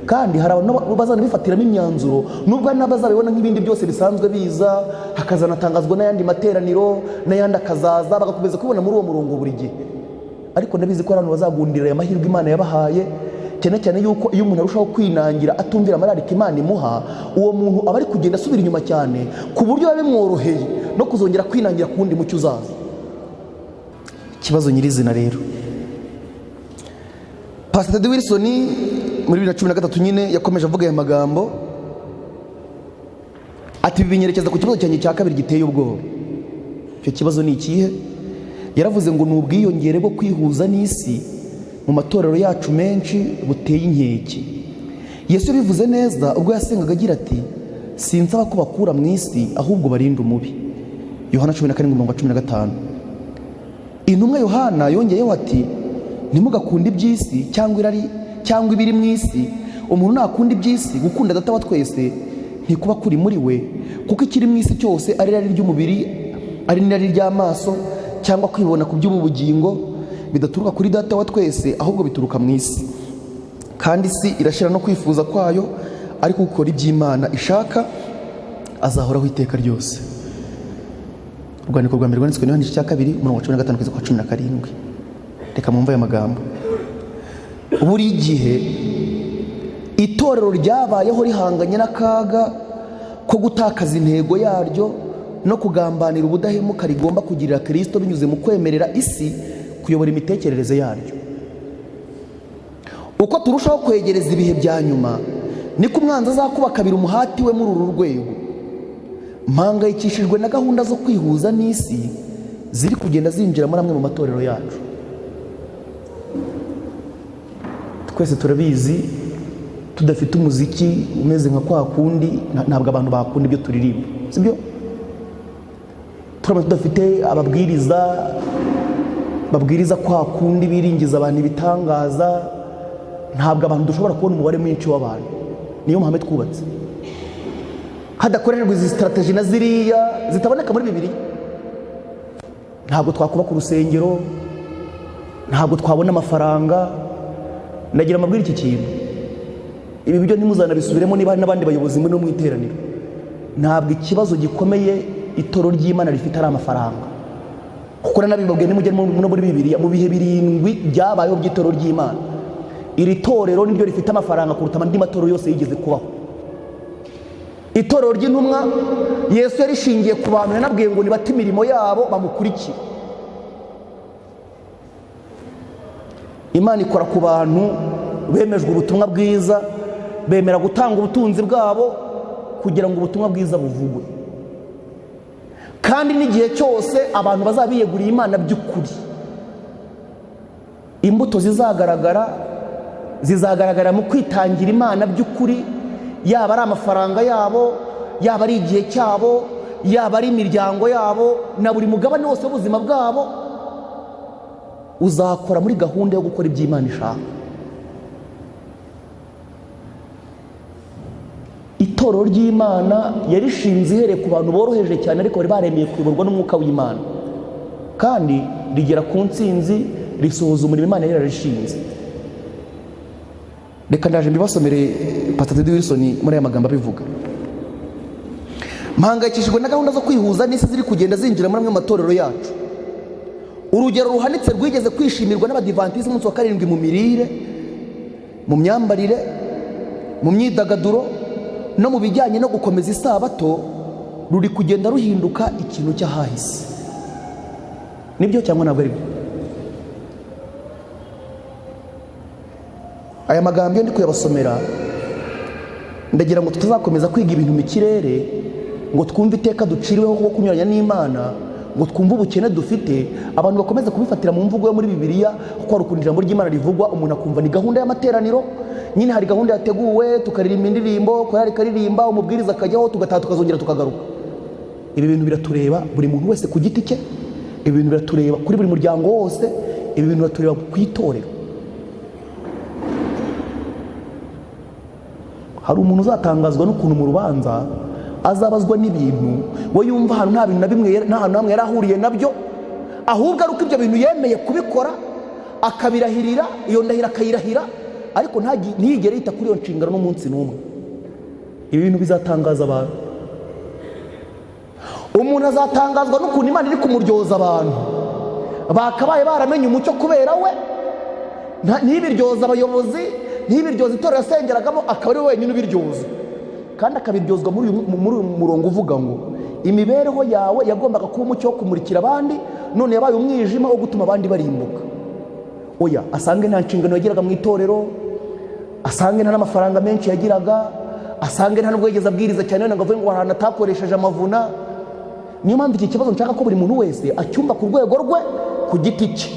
kandi hari abantu bazanabifatiramo imyanzuro, nubwo hari n'abazabibona nk'ibindi byose bisanzwe biza, hakazanatangazwa n'ayandi materaniro n'ayandi akazaza, bagakomeza kubona muri uwo murongo buri gihe. Ariko ndabizi ko abantu bazagundira aya mahirwe Imana yabahaye, cyane cyane yuko iyo umuntu arushaho kwinangira atumvira amararika Imana imuha, uwo muntu aba ari kugenda asubira inyuma cyane, ku buryo biba bimworoheye no kuzongera kwinangira ku wundi mucyo uzaza. Ikibazo nyirizina rero, Pastor Wilson muri 2013 nyine yakomeje avuga aya magambo ati binyerekeza ku kibazo cyanjye cya kabiri giteye ubwoba. Icyo kibazo ni ikihe? Yaravuze ngo ni ubwiyongere bwo kwihuza n'isi mu matorero yacu menshi buteye inkeke. Yesu bivuze neza ubwo yasengaga agira ati, sinsaba ko bakura mu isi ahubwo barinda umubi. Yohana 14:15. Intumwa Yohana yongeyeho ati, ntimugakunde iby'isi cyangwa ibiri mu isi. Umuntu nakunda iby'isi, gukunda Data wa twese ntikuba kuri muri we, kuko ikiri mu isi cyose ari irari ry'umubiri, ari n'irari ry'amaso, cyangwa kwibona ku by'ubugingo, bidaturuka kuri Data wa twese, ahubwo bituruka mu isi. Kandi isi irashira no kwifuza kwayo, ariko ukora iby'Imana ishaka azahoraho iteka ryose. Urwandiko rwa mbere rwanditswe n'Yohana 2:15-17. Reka mwumve aya magambo. Buri gihe itorero ryabayeho rihanganye n'akaga ko gutakaza intego yaryo no kugambanira ubudahemuka rigomba kugirira Kristo binyuze mu kwemerera isi kuyobora imitekerereze yaryo. Uko turushaho kwegereza ibihe bya nyuma, niko umwanzi azakuba kabiri umuhati we muri uru rwego. Mpangayikishijwe na gahunda zo kwihuza n'isi ziri kugenda zinjira muri amwe mu matorero yacu. Twese turabizi, tudafite umuziki umeze nka kwa kundi ntabwo abantu bakunda ibyo turirimba, sibyo? Tudafite babwiriza kwa kundi biringiza abantu ibitangaza, ntabwo abantu dushobora kubona umubare mwinshi w'abantu. Niyo mahame twubatse. Hadakorerwa izi strategy na ziriya zitaboneka muri Bibiliya, ntabwo twakubaka urusengero, ntabwo twabona amafaranga. Nagira amabwira iki kintu, ibi byo ntimuzanabisubiremo niba hari n'abandi bayobozi muri no mu iteraniro. Ntabwo ikibazo gikomeye itoro ry'Imana rifite ari amafaranga, kuko nabibabwiye nimujye no muri Bibiliya, mu bihe 7 byabayeho by'itoro ry'Imana, iri torero niryo rifite amafaranga kuruta andi matorero yose yigeze kubaho. Itorero ry'intumwa Yesu yarishingiye ku bantu, yanabwiye ngo nibate imirimo yabo bamukurikire. Imana ikora ku bantu bemejwe ubutumwa bwiza, bemera gutanga ubutunzi bwabo kugira ngo ubutumwa bwiza buvugwe. Kandi n'igihe cyose abantu bazabiyeguriye Imana by'ukuri, imbuto zizagaragara mu kwitangira Imana by'ukuri, yaba ari amafaranga yabo, yaba ari igihe cyabo, yaba ari imiryango yabo, na buri mugabane wose w'ubuzima bwabo uzakora muri gahunda yo gukora iby'Imana ishaka. itorero ry'Imana yarishinze ihereye ku bantu boroheje cyane ariko bari baremeye kuyoborwa n'umwuka w'Imana, kandi rigera ku ntsinzi risohoza umurimo Imana yari yarishinze. Reka ndaje mbibasomere Pastor Wilson muri aya magambo abivuga. Mpangayikishijwe na gahunda zo kwihuza n'isi ziri kugenda zinjira muri amwe matorero yacu. Urugero ruhanitse rwigeze kwishimirwa n'abadivantisi umunsi wa karindwi mu mirire, mu myambarire, mu myidagaduro no mu bijyanye no gukomeza isabato, ruri kugenda ruhinduka ikintu cy'ahahise. Nibyo cyangwa ntabwo ari byo? Aya magambo ndi kuyabasomera ndagira ngo tutazakomeza kwiga ibintu mu kirere, ngo twumve iteka duciriweho kuko kunyuranya n'Imana, ngo twumve ubukene dufite, abantu bakomeza kubifatira mu mvugo yo muri Bibiliya kuko hari ukuntu ijambo ry'Imana rivugwa umuntu akumva ni gahunda y'amateraniro. Nyine hari gahunda yateguwe, tukaririmba indirimbo, korali ikaririmba, umubwiriza akajyaho, tugataha tukazongera tukagaruka. Ibi bintu biratureba buri muntu wese ku giti cye, ibi bintu biratureba kuri buri muryango wose, ibi bintu biratureba ku itorero. Hari umuntu uzatangazwa n'ukuntu mu rubanza azabazwa n'ibintu we yumva ahantu nta bintu na bimwe, nta hantu hamwe yarahuriye nabyo, ahubwo ari uko ibyo bintu yemeye kubikora akabirahirira, iyo ndahiro akayirahira, ariko ntiyigere yita kuri iyo nshingano n'umunsi n'umwe. Ibi bintu bizatangaza abantu. Umuntu azatangazwa n'ukuntu Imana iri kumuryoza abantu bakabaye baramenye umucyo kubera we, ntibiryoza abayobozi, ntibiryoza itorero yasengeragamo, akaba ari we wenyine ubiryoza, kandi akabiryozwa muri uyu murongo uvuga ngo imibereho yawe yagombaga kuba umucyo wo kumurikira abandi, none yabaye umwijima wo gutuma abandi barimbuka. Oya, asange nta nshingano yagiraga mu itorero, asange nta n'amafaranga menshi yagiraga, asange nta n'ubwo yigeze abwiriza cyane ngo avuge ngo ahantu atakoresheje amavuna. Niyo mpamvu iki kibazo nshaka ko buri muntu wese acyumva ku rwego rwe ku giti cye,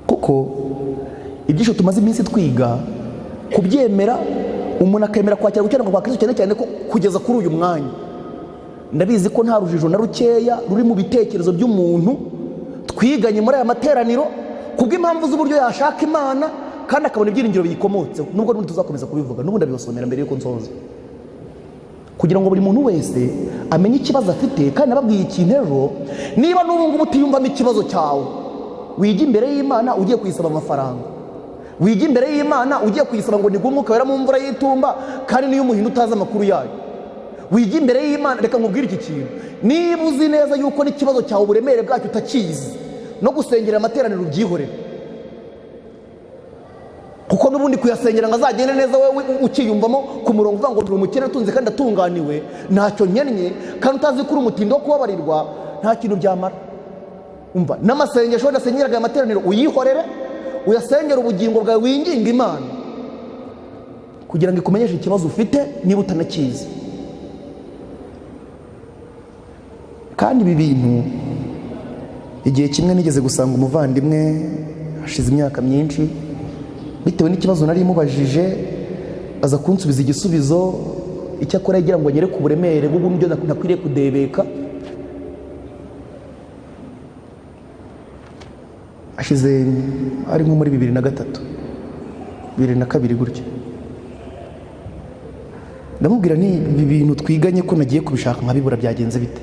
kuko ibyisho tumaze iminsi twiga kubyemera, umuntu akemera kwakira gukenerwa kwa Kristo cyane cyane ko kugeza kuri uyu mwanya ndabizi ko nta rujijo na rukeya ruri mu bitekerezo by'umuntu twiganye muri aya materaniro kubw'impamvu z'uburyo yashaka Imana kandi akabona ibyiringiro biyikomotseho. Nubwo n'ubundi tuzakomeza kubivuga, n'ubundi abibasomera mbere yuko nsoza, kugira ngo buri muntu wese amenye ikibazo afite. Kandi nababwiye ikintu ejo, niba n'ubu ngubu utiyumvamo ikibazo cyawe, wiga imbere y'Imana ugiye kuyisaba amafaranga, wiga imbere y'Imana ugiye kuyisaba ngo nigume umwuka wera mu mvura y'itumba, kandi niyo umuhindu utazi amakuru yayo. Wiga imbere y'Imana. Reka nkubwire iki kintu, niba uzi neza yuko n'ikibazo cyawe uburemere bwacyo utakizi, no gusengera amateraniro ubyihorere, kuko n'ubundi kuyasengera ngo azagende neza wowe ukiyumvamo ku murongo uvuga ngo ndi umukene utunze kandi atunganiwe, ntacyo nkennye, kandi utazi ko uri umutindo wo kubabarirwa, nta kintu byamara. Umva, n'amasengesho nasengeraga amateraniro uyihorere, uyasengera ubugingo bwawe, winginga Imana kugira ngo ikumenyeshe ikibazo ufite niba utanakizi. Kandi ibi bintu igihe kimwe nigeze gusanga umuvandimwe hashize imyaka myinshi, bitewe n'ikibazo nari mubajije, aza kunsubiza igisubizo, icyakora yagira ngo anyereke uburemere bw'uburyo nakwiriye kudebeka. Ashize ari nko muri 2003 2002 gutyo, ndamubwira ni ibi bintu twiganye ko nagiye kubishaka nkabibura byagenze bite.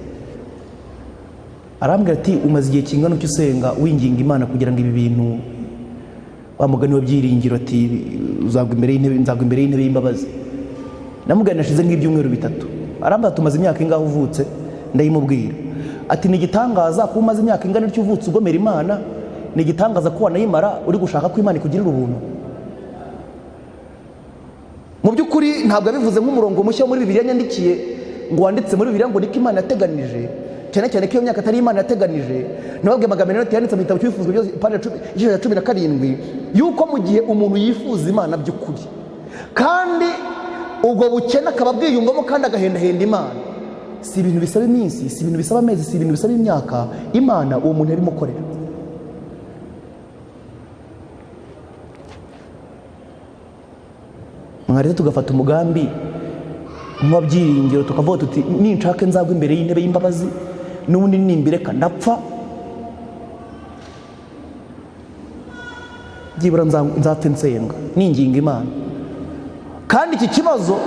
Arambwira ati umaze igihe kingana cyo usenga winginga Imana kugira ngo ibi bintu wa mugani wa byiringiro, ati uzagwa imbere y'intebe, nzagwa imbere y'intebe y'imbabazi. Namubwira nashize nk'ibyumweru 3. Arambwira tumaze imyaka ingaho uvutse? Ndayimubwira ati ni igitangaza ko umaze imyaka ingana cyo uvutse ugomera Imana, ni igitangaza ko wanayimara uri gushaka ko Imana ikugirira ubuntu. Mu by'ukuri ntabwo abivuze nk'umurongo mushya muri Bibiliya yandikiye ngo wanditse muri Bibiliya ngo niko Imana yateganije, cyane cyane ko iyo myaka atari Imana yateganije. Nababwiye amagambo yanditse mu gitabo cy'ibifuzwa byose page 17 yuko mu gihe umuntu yifuza Imana by'ukuri kandi ubwo bukene akaba bwiyumvamo kandi agahendahenda Imana, si ibintu bisaba iminsi, si ibintu bisaba amezi, si ibintu bisaba imyaka, Imana uwo muntu arimo korera. Mwaretse tugafata umugambi nk'ababyiringiro tukavuga tuti ninshake nzagwa imbere y'intebe y'imbabazi, n'ubundi nimbireka ndapfa, byibura nzapfe nsenga ninginga Imana. kandi iki kibazo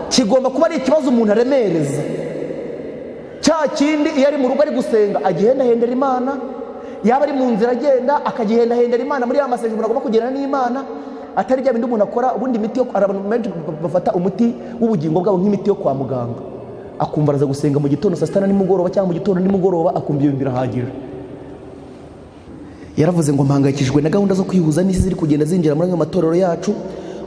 kigomba kuba ari ikibazo umuntu aremereza, cya kindi iyo ari mu rugo ari gusenga agihendahendera Imana, yaba ari mu nzira agenda akagihendahendera Imana muri ya masengesho umuntu agomba kugirana n'Imana, atari bya bindi umuntu akora ubundi imiti yo abantu benshi bafata umuti w'ubugingo bwabo nk'imiti yo kwa muganga, akumva araza gusenga mu gitondo saa sita na nimugoroba cyangwa mu gitondo nimugoroba akumva ibintu birahagije. Yaravuze ngo mpangayikishijwe na gahunda zo kwihuza n'isi ziri kugenda zinjira muri ayo matorero yacu.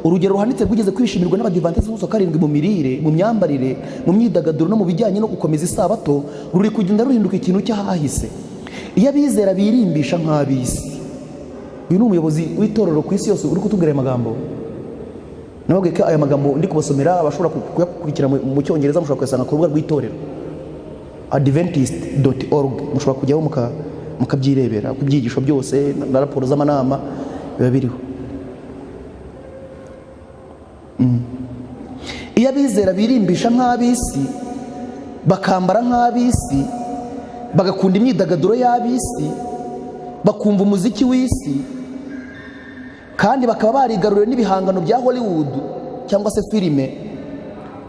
Urugero ruhanitse rwigeze kwishimirwa n'abadivantisiti b'umunsi wa karindwi mu mirire, mu myambarire, mu myidagaduro no mu bijyanye no gukomeza isabato, ruri kugenda ruhinduka ikintu cy'ahahise. Iyo abizera birimbisha nk'ab'isi. Uyu ni umuyobozi w'itorero ku isi yose uri kutubwira aya magambo. Nababwiye ko aya magambo ndi kubasomera abashobora kuyakurikira mu Cyongereza, mushobora kuyasanga ku rubuga rw'itorero adventist.org, mushobora kujyaho mukabyirebera ku byigisho byose na raporo z'amanama biba biriho. Iyo abizera birimbisha nk'ab'isi, bakambara nk'ab'isi, bagakunda imyidagaduro y'ab'isi, bakumva umuziki w'isi, kandi bakaba barigaruriwe n'ibihangano bya Hollywood cyangwa se filime,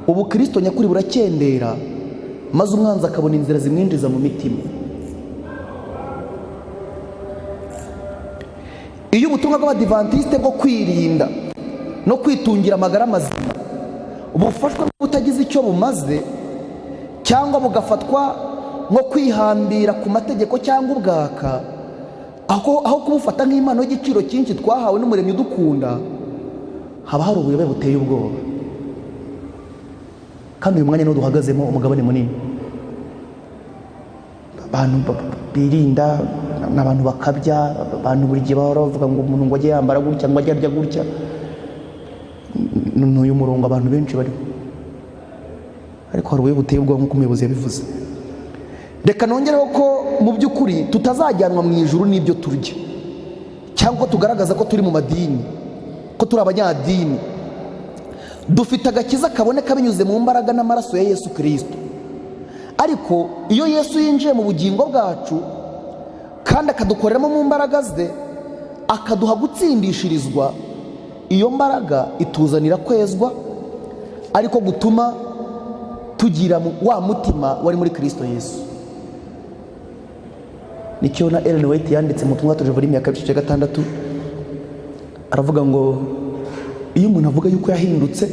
ubu Kristo nyakuri burakendera, maze umwanzi akabona inzira zimwinjiza mu mitima. Iyo ubutumwa bw'abadivantisite bwo kwirinda no kwitungira amagara mazima bufashwa butagize icyo bumaze, cyangwa bugafatwa nko kwihambira ku mategeko cyangwa ubwaka, aho kubufata nk'impano y'igiciro cyinshi twahawe n'umuremyi udukunda, haba hari ubuyobe buteye ubwoba. Kandi uyu mwanya niwo duhagazemo umugabane munini. Abantu birinda, n'abantu bakabya, abantu buri gihe bahora bavuga ngo umuntu ngo ajye yambara gutya, ngo ajye arya gutya. N'uyu murongo abantu benshi bariho, ariko hari ubuyobe buteye ubwoba nk'uko umuyobozi yabivuze. Reka nongereho ko mu by'ukuri tutazajyanwa mu ijuru n'ibyo turya, cyangwa ko tugaragaza ko turi mu madini, ko turi abanyadini. Dufite agakiza kaboneka binyuze mu mbaraga n'amaraso ya Yesu Kristo. Ariko iyo Yesu yinjiye mu bugingo bwacu kandi akadukoreramo mu mbaraga ze, akaduha gutsindishirizwa, iyo mbaraga ituzanira kwezwa, ariko gutuma tugira wa mutima wari muri Kristo Yesu. Nicyo na Ellen White yanditse mu butumwa tuje volume ya 6, aravuga ngo iyo umuntu avuga yuko yahindutse,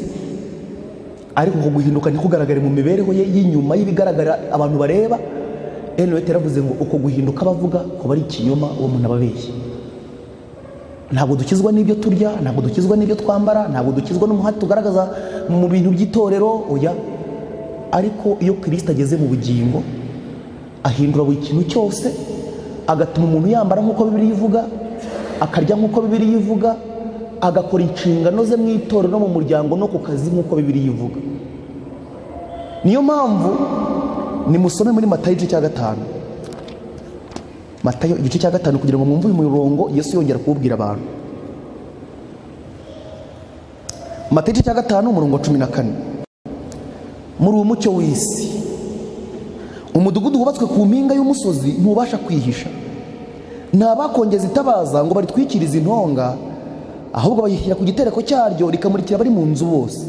ariko ko guhinduka ntikugaragare mu mibereho ye y'inyuma y'ibigaragara abantu bareba, Ellen White yaravuze ngo uko guhinduka bavuga ko bari ikinyoma, uwo muntu ababeshye. Ntabwo dukizwa n'ibyo turya, ntabwo dukizwa n'ibyo twambara, ntabwo dukizwa n'umuhati tugaragaza mu bintu by'itorero, oya. Ariko iyo Kristo ageze mu bugingo, ahindura buri kintu cyose, agatuma umuntu yambara nk'uko Bibiliya ivuga, akarya nk'uko Bibiliya ivuga, agakora inshingano ze mu itorero no mu muryango no ku kazi nk'uko Bibiliya ivuga. Niyo mpamvu nimusome muri Matayo igice cya 5, Matayo igice cya 5, kugira ngo mwumve uyu murongo Yesu yongera kuwubwira abantu. Matayo igice cya 5 umurongo 14. Muri uwo mucyo w'isi, umudugudu wubatswe ku mpinga y'umusozi ntubasha kwihisha, nta bakongeza itabaza ngo baritwikirize intonga, ahubwo bayishyira ku gitereko cyaryo rikamurikira abari mu nzu bose.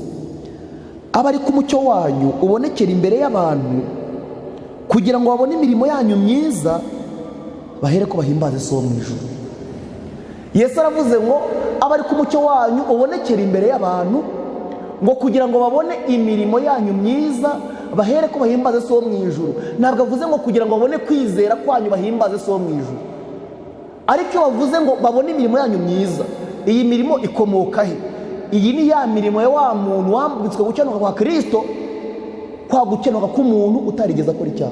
Aba ari ko umucyo wanyu ubonekera imbere y'abantu, kugira ngo babone imirimo yanyu myiza, bahere ko bahimbaze So mu ijuru. Yesu aravuze ngo aba ari ko umucyo wanyu ubonekera imbere y'abantu, ngo kugira ngo babone imirimo yanyu myiza, bahere ko bahimbaze So mu ijuru. Ntabwo avuze ngo kugira ngo babone kwizera kwanyu bahimbaze So mu ijuru, ariko iyo bavuze ngo babone imirimo yanyu myiza, iyi mirimo ikomoka he? Iyi ni ya mirimo ya wa muntu wambitswe gukenuka kwa Kristo, kwa gukenuka k'umuntu utarigeze akora icyaha.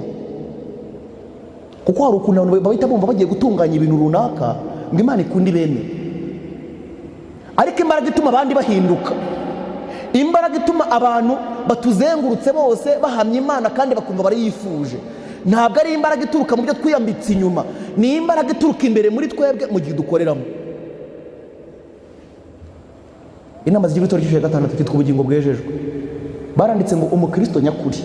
Kuko hari ukuntu abantu bahita bumva bagiye gutunganya ibintu runaka ngo Imana ikundi bene, ariko imbaraga ituma abandi bahinduka, imbaraga ituma abantu batuzengurutse bose bahamya Imana kandi bakumva barayifuje, ntabwo ari imbaraga ituruka mu byo twiyambitse inyuma, ni imbaraga ituruka imbere muri twebwe mu gihe dukoreramo. Inama z'igihugu cy'Itorero cya 6 cyitwa ubugingo bwejejwe, baranditse ngo umukristo nyakuri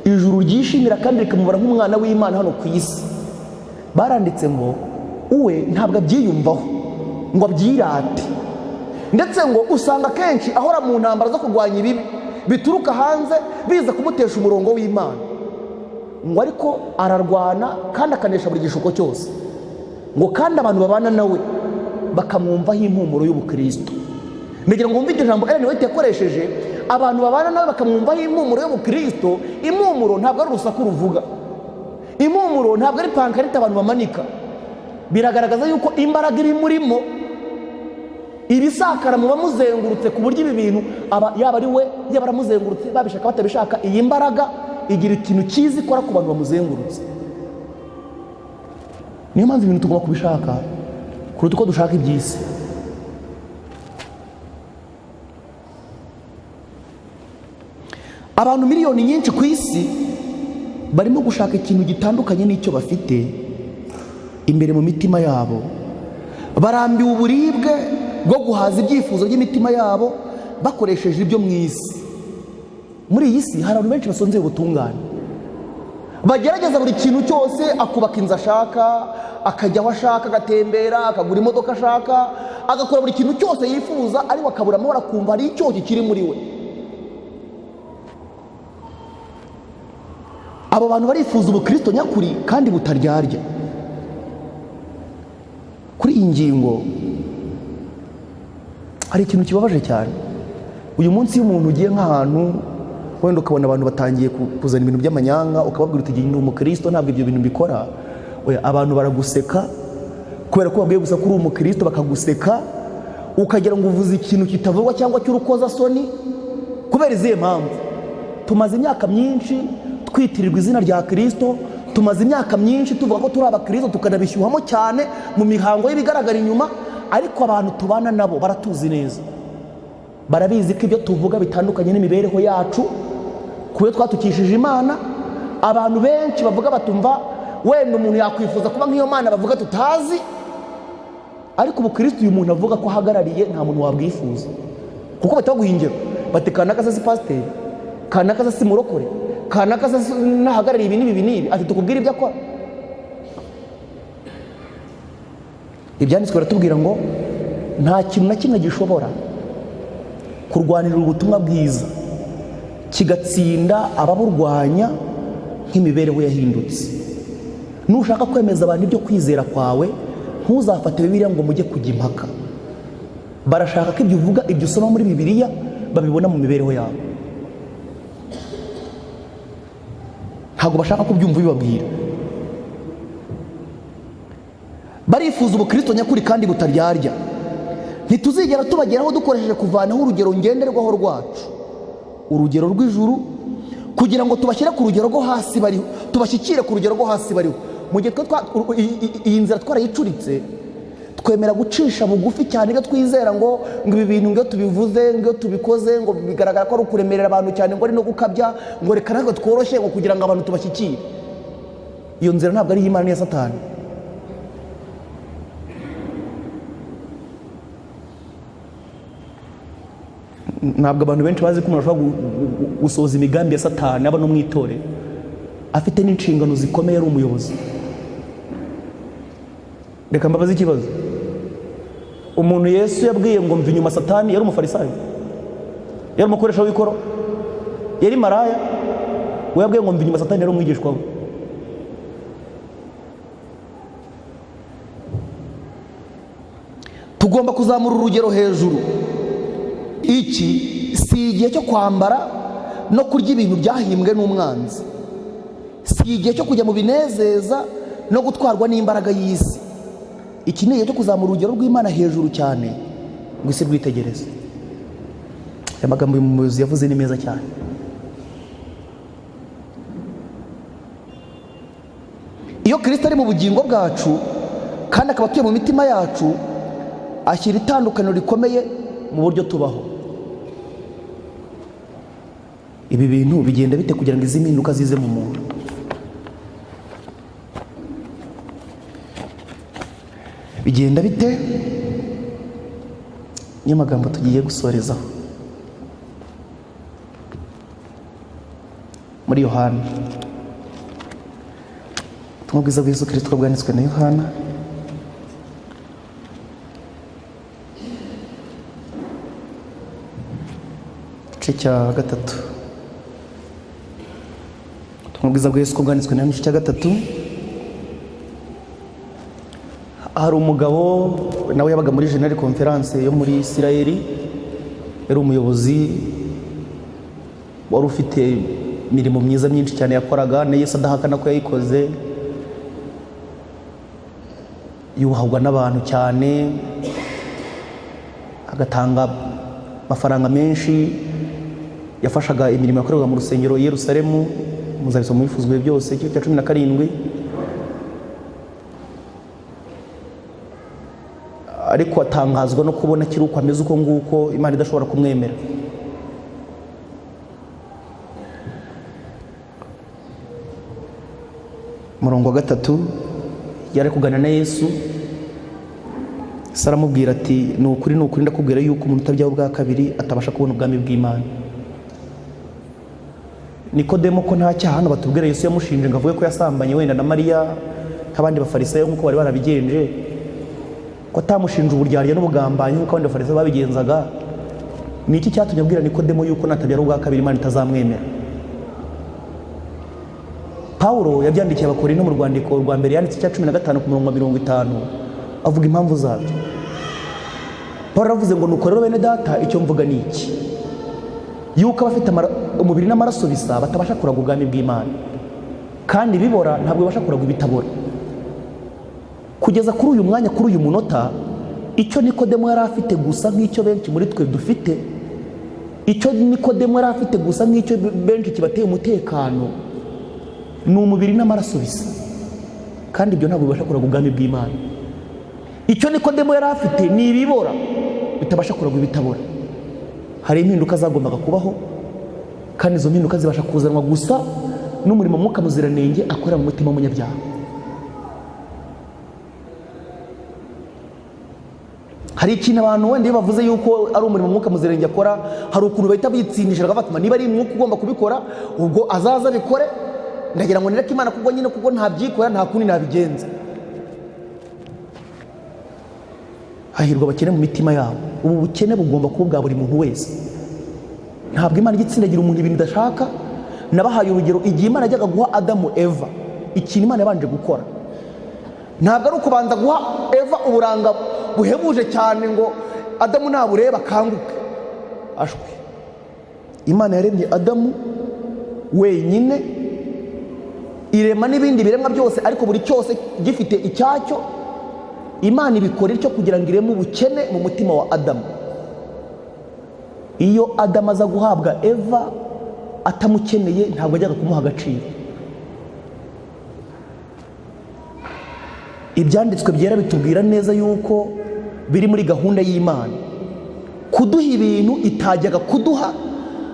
ijuru ryishimira kandi rikamubara nk'umwana w'Imana hano ku isi. Baranditse ngo uwe ntabwo abyiyumvaho ngo abyirate, ndetse ngo usanga kenshi ahora mu ntambara zo kurwanya ibibi bituruka hanze biza kumutesha umurongo w'Imana, ngo ariko ararwana kandi akanesha buri gishuko cyose, ngo kandi abantu babana nawe bakamwumvaho impumuro y'ubukristo. Ndagira ngo wumve iryo jambo Ellen White yakoresheje, abantu babana nawe bakamwumvaho impumuro y'ubukristo. Impumuro ntabwo ari urusaku ruvuga, impumuro ntabwo ari pankarite abantu bamanika. Biragaragaza yuko imbaraga iri murimo ibisakara mu bamuzengurutse, ku buryo ibi bintu yaba ari we yaba aramuzengurutse babishaka batabishaka, iyi mbaraga igira ikintu cyiza ikora ku bantu bamuzengurutse. Niyo mpamvu ibintu tugomba kubishaka kuruta uko dushaka iby'isi. Abantu miliyoni nyinshi ku isi barimo gushaka ikintu gitandukanye n'icyo bafite imbere mu mitima yabo. Barambiwe uburibwe bwo guhaza ibyifuzo by'imitima yabo bakoresheje ibyo mu isi. Muri iyi si hari abantu benshi basonzeye ubutungane, bagerageza buri kintu cyose, akubaka inzu ashaka, akajya aho ashaka, agatembera, akagura imodoka ashaka, agakora buri kintu cyose yifuza, ariko akabura amahoro, akumva hari icyoho kiri muri we. Abo bantu barifuza ubukristo nyakuri kandi butaryarya. Kuri iyi ngingo hari ikintu kibabaje cyane. Uyu munsi iyo umuntu ugiye nk'ahantu wenda ukabona abantu batangiye kuzana ibintu by'amanyanga, ukababwira uti ndi umukristo ntabwo ibyo bintu mbikora, abantu baraguseka kubera ko babwiye gusa ko uri umukristo, bakaguseka ukagira ngo uvuze ikintu kitavugwa cyangwa cy'urukozasoni. Kubera izihe mpamvu? Tumaze imyaka myinshi twitirirwa izina rya Kristo, tumaze imyaka myinshi tuvuga ko turi abakristo, tukanabishyuhamo cyane mu mihango y'ibigaragara inyuma, ariko abantu tubana nabo baratuzi neza, barabizi ko ibyo tuvuga bitandukanye n'imibereho yacu, kuyo twatukishije Imana. Abantu benshi bavuga batumva wenda umuntu yakwifuza kuba nk'iyo Mana bavuga tutazi, ariko ubukristo uyu muntu avuga ko ahagarariye nta muntu wabwifuza, kuko bataguha ingero bati kanaka se si pasiteri, kanaka se si murokore, kanaka se nahagarariye ibi n'ibi, ati tukubwira ibyo akora. Ibyanditswe biratubwira ngo nta kintu na kimwe gishobora kurwanira ubutumwa bwiza kigatsinda ababurwanya nk'imibereho yahindutse. Nushaka kwemeza abantu ibyo kwizera kwawe, ntuzafate Bibiliya ngo mujye kujya impaka. Barashaka ko ibyo uvuga, ibyo usoma muri Bibiliya babibona mu mibereho yabo, ntabwo bashaka kubyumva bibabwira. Barifuza ubukristo nyakuri kandi butaryarya. Ntituzigera tubageraho dukoresheje kuvanaho urugero ngenderwaho rwacu, urugero rw'ijuru, kugira ngo tubashyire ku rugero rwo hasi bariho, tubashyikire ku rugero rwo hasi bariho. Mu gihe iyi nzira twarayicuritse, twemera gucisha bugufi cyane iyo twizera ngo ibi bintu ngo tubivuze, ngo tubikoze, ngo bigaragara ko ari ukuremerera abantu cyane, ngo ari no gukabya, ngo reka natwe tworoshye ngo kugira ngo abantu tubashyikire. Iyo nzira ntabwo ari iy'Imana, ni iya Satani. Ntabwo abantu benshi bazi ko umuntu ashobora gusohoza imigambi ya Satani aba no mu itorero, afite n'inshingano zikomeye, ari umuyobozi. Reka mbabaze ikibazo. Umuntu Yesu yabwiye ngo mva inyuma Satani, yari umufarisayo? Yari umukoresha w'ikoro? Yari maraya? We yabwiye ngo mva inyuma Satani, yari umwigishwa we. Tugomba kuzamura urugero hejuru. Iki si igihe cyo kwambara no kurya ibintu byahimbwe n'umwanzi, si igihe cyo kujya mu binezeza no gutwarwa n'imbaraga y'isi. Iki ni igihe cyo kuzamura urugero rw'Imana hejuru cyane ngo isi rwitegereze. Aya magambo uyu muyobozi yavuze ni meza cyane. Iyo Kristo ari mu bugingo bwacu kandi akaba atuye mu mitima yacu, ashyira itandukaniro rikomeye mu buryo tubaho. Ibi bintu bigenda bite kugira ngo izi mpinduka zize mu muntu? Bigenda bite? Niyo magambo tugiye gusorezaho muri Yohana. Ubutumwa bwiza bwa Yesu Kristo bwanditswe na Yohana. igice cya gatatu. Ubutumwa bwiza bwa Yesu ko bwanditswe na igice cya gatatu. Hari umugabo nawe yabaga muri General Conference yo muri Isirayeli, yari umuyobozi wari ufite imirimo myiza myinshi cyane yakoraga, na Yesu adahakana ko yayikoze, yubahwa n'abantu cyane, agatanga amafaranga menshi, yafashaga imirimo yakorerwa mu rusengero i Yerusalemu, muzabisoma mu bifuzwe byose cyo 17. Ariko atangazwa no kubona kiri uko ameze uko nguko, Imana idashobora kumwemera. Murongo wa 3 yari kugana na Yesu, saramubwira ati ni ukuri ndakubwira yuko umuntu utabyaho bwa kabiri atabasha kubona ubwami bw'Imana. Nikodemo ko nta cyaha hano batubwira Yesu yamushinje ngo avuge ko yasambanye wenda na Mariya nk'abandi bafarisayo nk'uko bari barabigenje, ko atamushinje uburyarya n'ubugambanyi nk'uko abandi bafarisayo babigenzaga. Ni iki cyatumye abwira Nikodemo yuko natabyara ubwa kabiri Imana itazamwemera? Paulo yabyandikiye Abakorinto mu rwandiko rwa mbere yanditse 15 ku murongo 50 avuga impamvu zabyo. Paulo aravuze ngo nuko rero bene data icyo mvuga ni iki, yuko abafite umubiri n'amaraso bisa batabasha kuraga ubwami bw'Imana, kandi bibora ntabwo babasha kuraga ibitabora. Kugeza kuri uyu mwanya, kuri uyu munota, icyo Nikodemo yari afite gusa nk'icyo benshi muri twe dufite, icyo Nikodemo yari afite gusa nk'icyo benshi kibateye umutekano, ni umubiri n'amaraso bisa, kandi ibyo ntabwo bibasha kuraga ubwami bw'Imana. Icyo Nikodemo yari afite ni ibibora bitabasha kuraga ibitabora. Hari impinduka zagombaga kubaho, kandi izo mpinduka zibasha kuzanwa gusa n'umurimo Mwuka Muziranenge akorera mu mutima w'umunyabyaha. Hari ikintu abantu wenda iyo bavuze yuko ari umurimo Mwuka Muziranenge akora, hari ukuntu bahita bitsindisha bakavuga niba ari Mwuka ugomba kubikora ubwo azaza bikore, ndagira ngo nireke Imana kubwo nyine kuko ntabyikora nta kundi nabigenza. Hahirwa abakene mu mitima yabo. Ubu bukene bugomba kuba bwa buri muntu wese. Ntabwo Imana igitsindagira umuntu ibintu idashaka. Nabahaye urugero igihe Imana yajyaga guha Adamu Eva, ikintu Imana yabanje gukora ntabwo ari ukubanza guha Eva uburanga buhebuje cyane ngo Adamu nabureba akanguke ashwe. Imana yaremye Adamu wenyine, irema n'ibindi biremwa byose, ariko buri cyose gifite icyacyo. Imana ibikora icyo kugira ngo ireme ubukene mu mutima wa Adamu. Iyo Adamu aza guhabwa Eva atamukeneye, ntabwo ajyaga kumuha agaciro. Ibyanditswe byera bitubwira neza yuko biri muri gahunda y'Imana kuduha ibintu itajyaga kuduha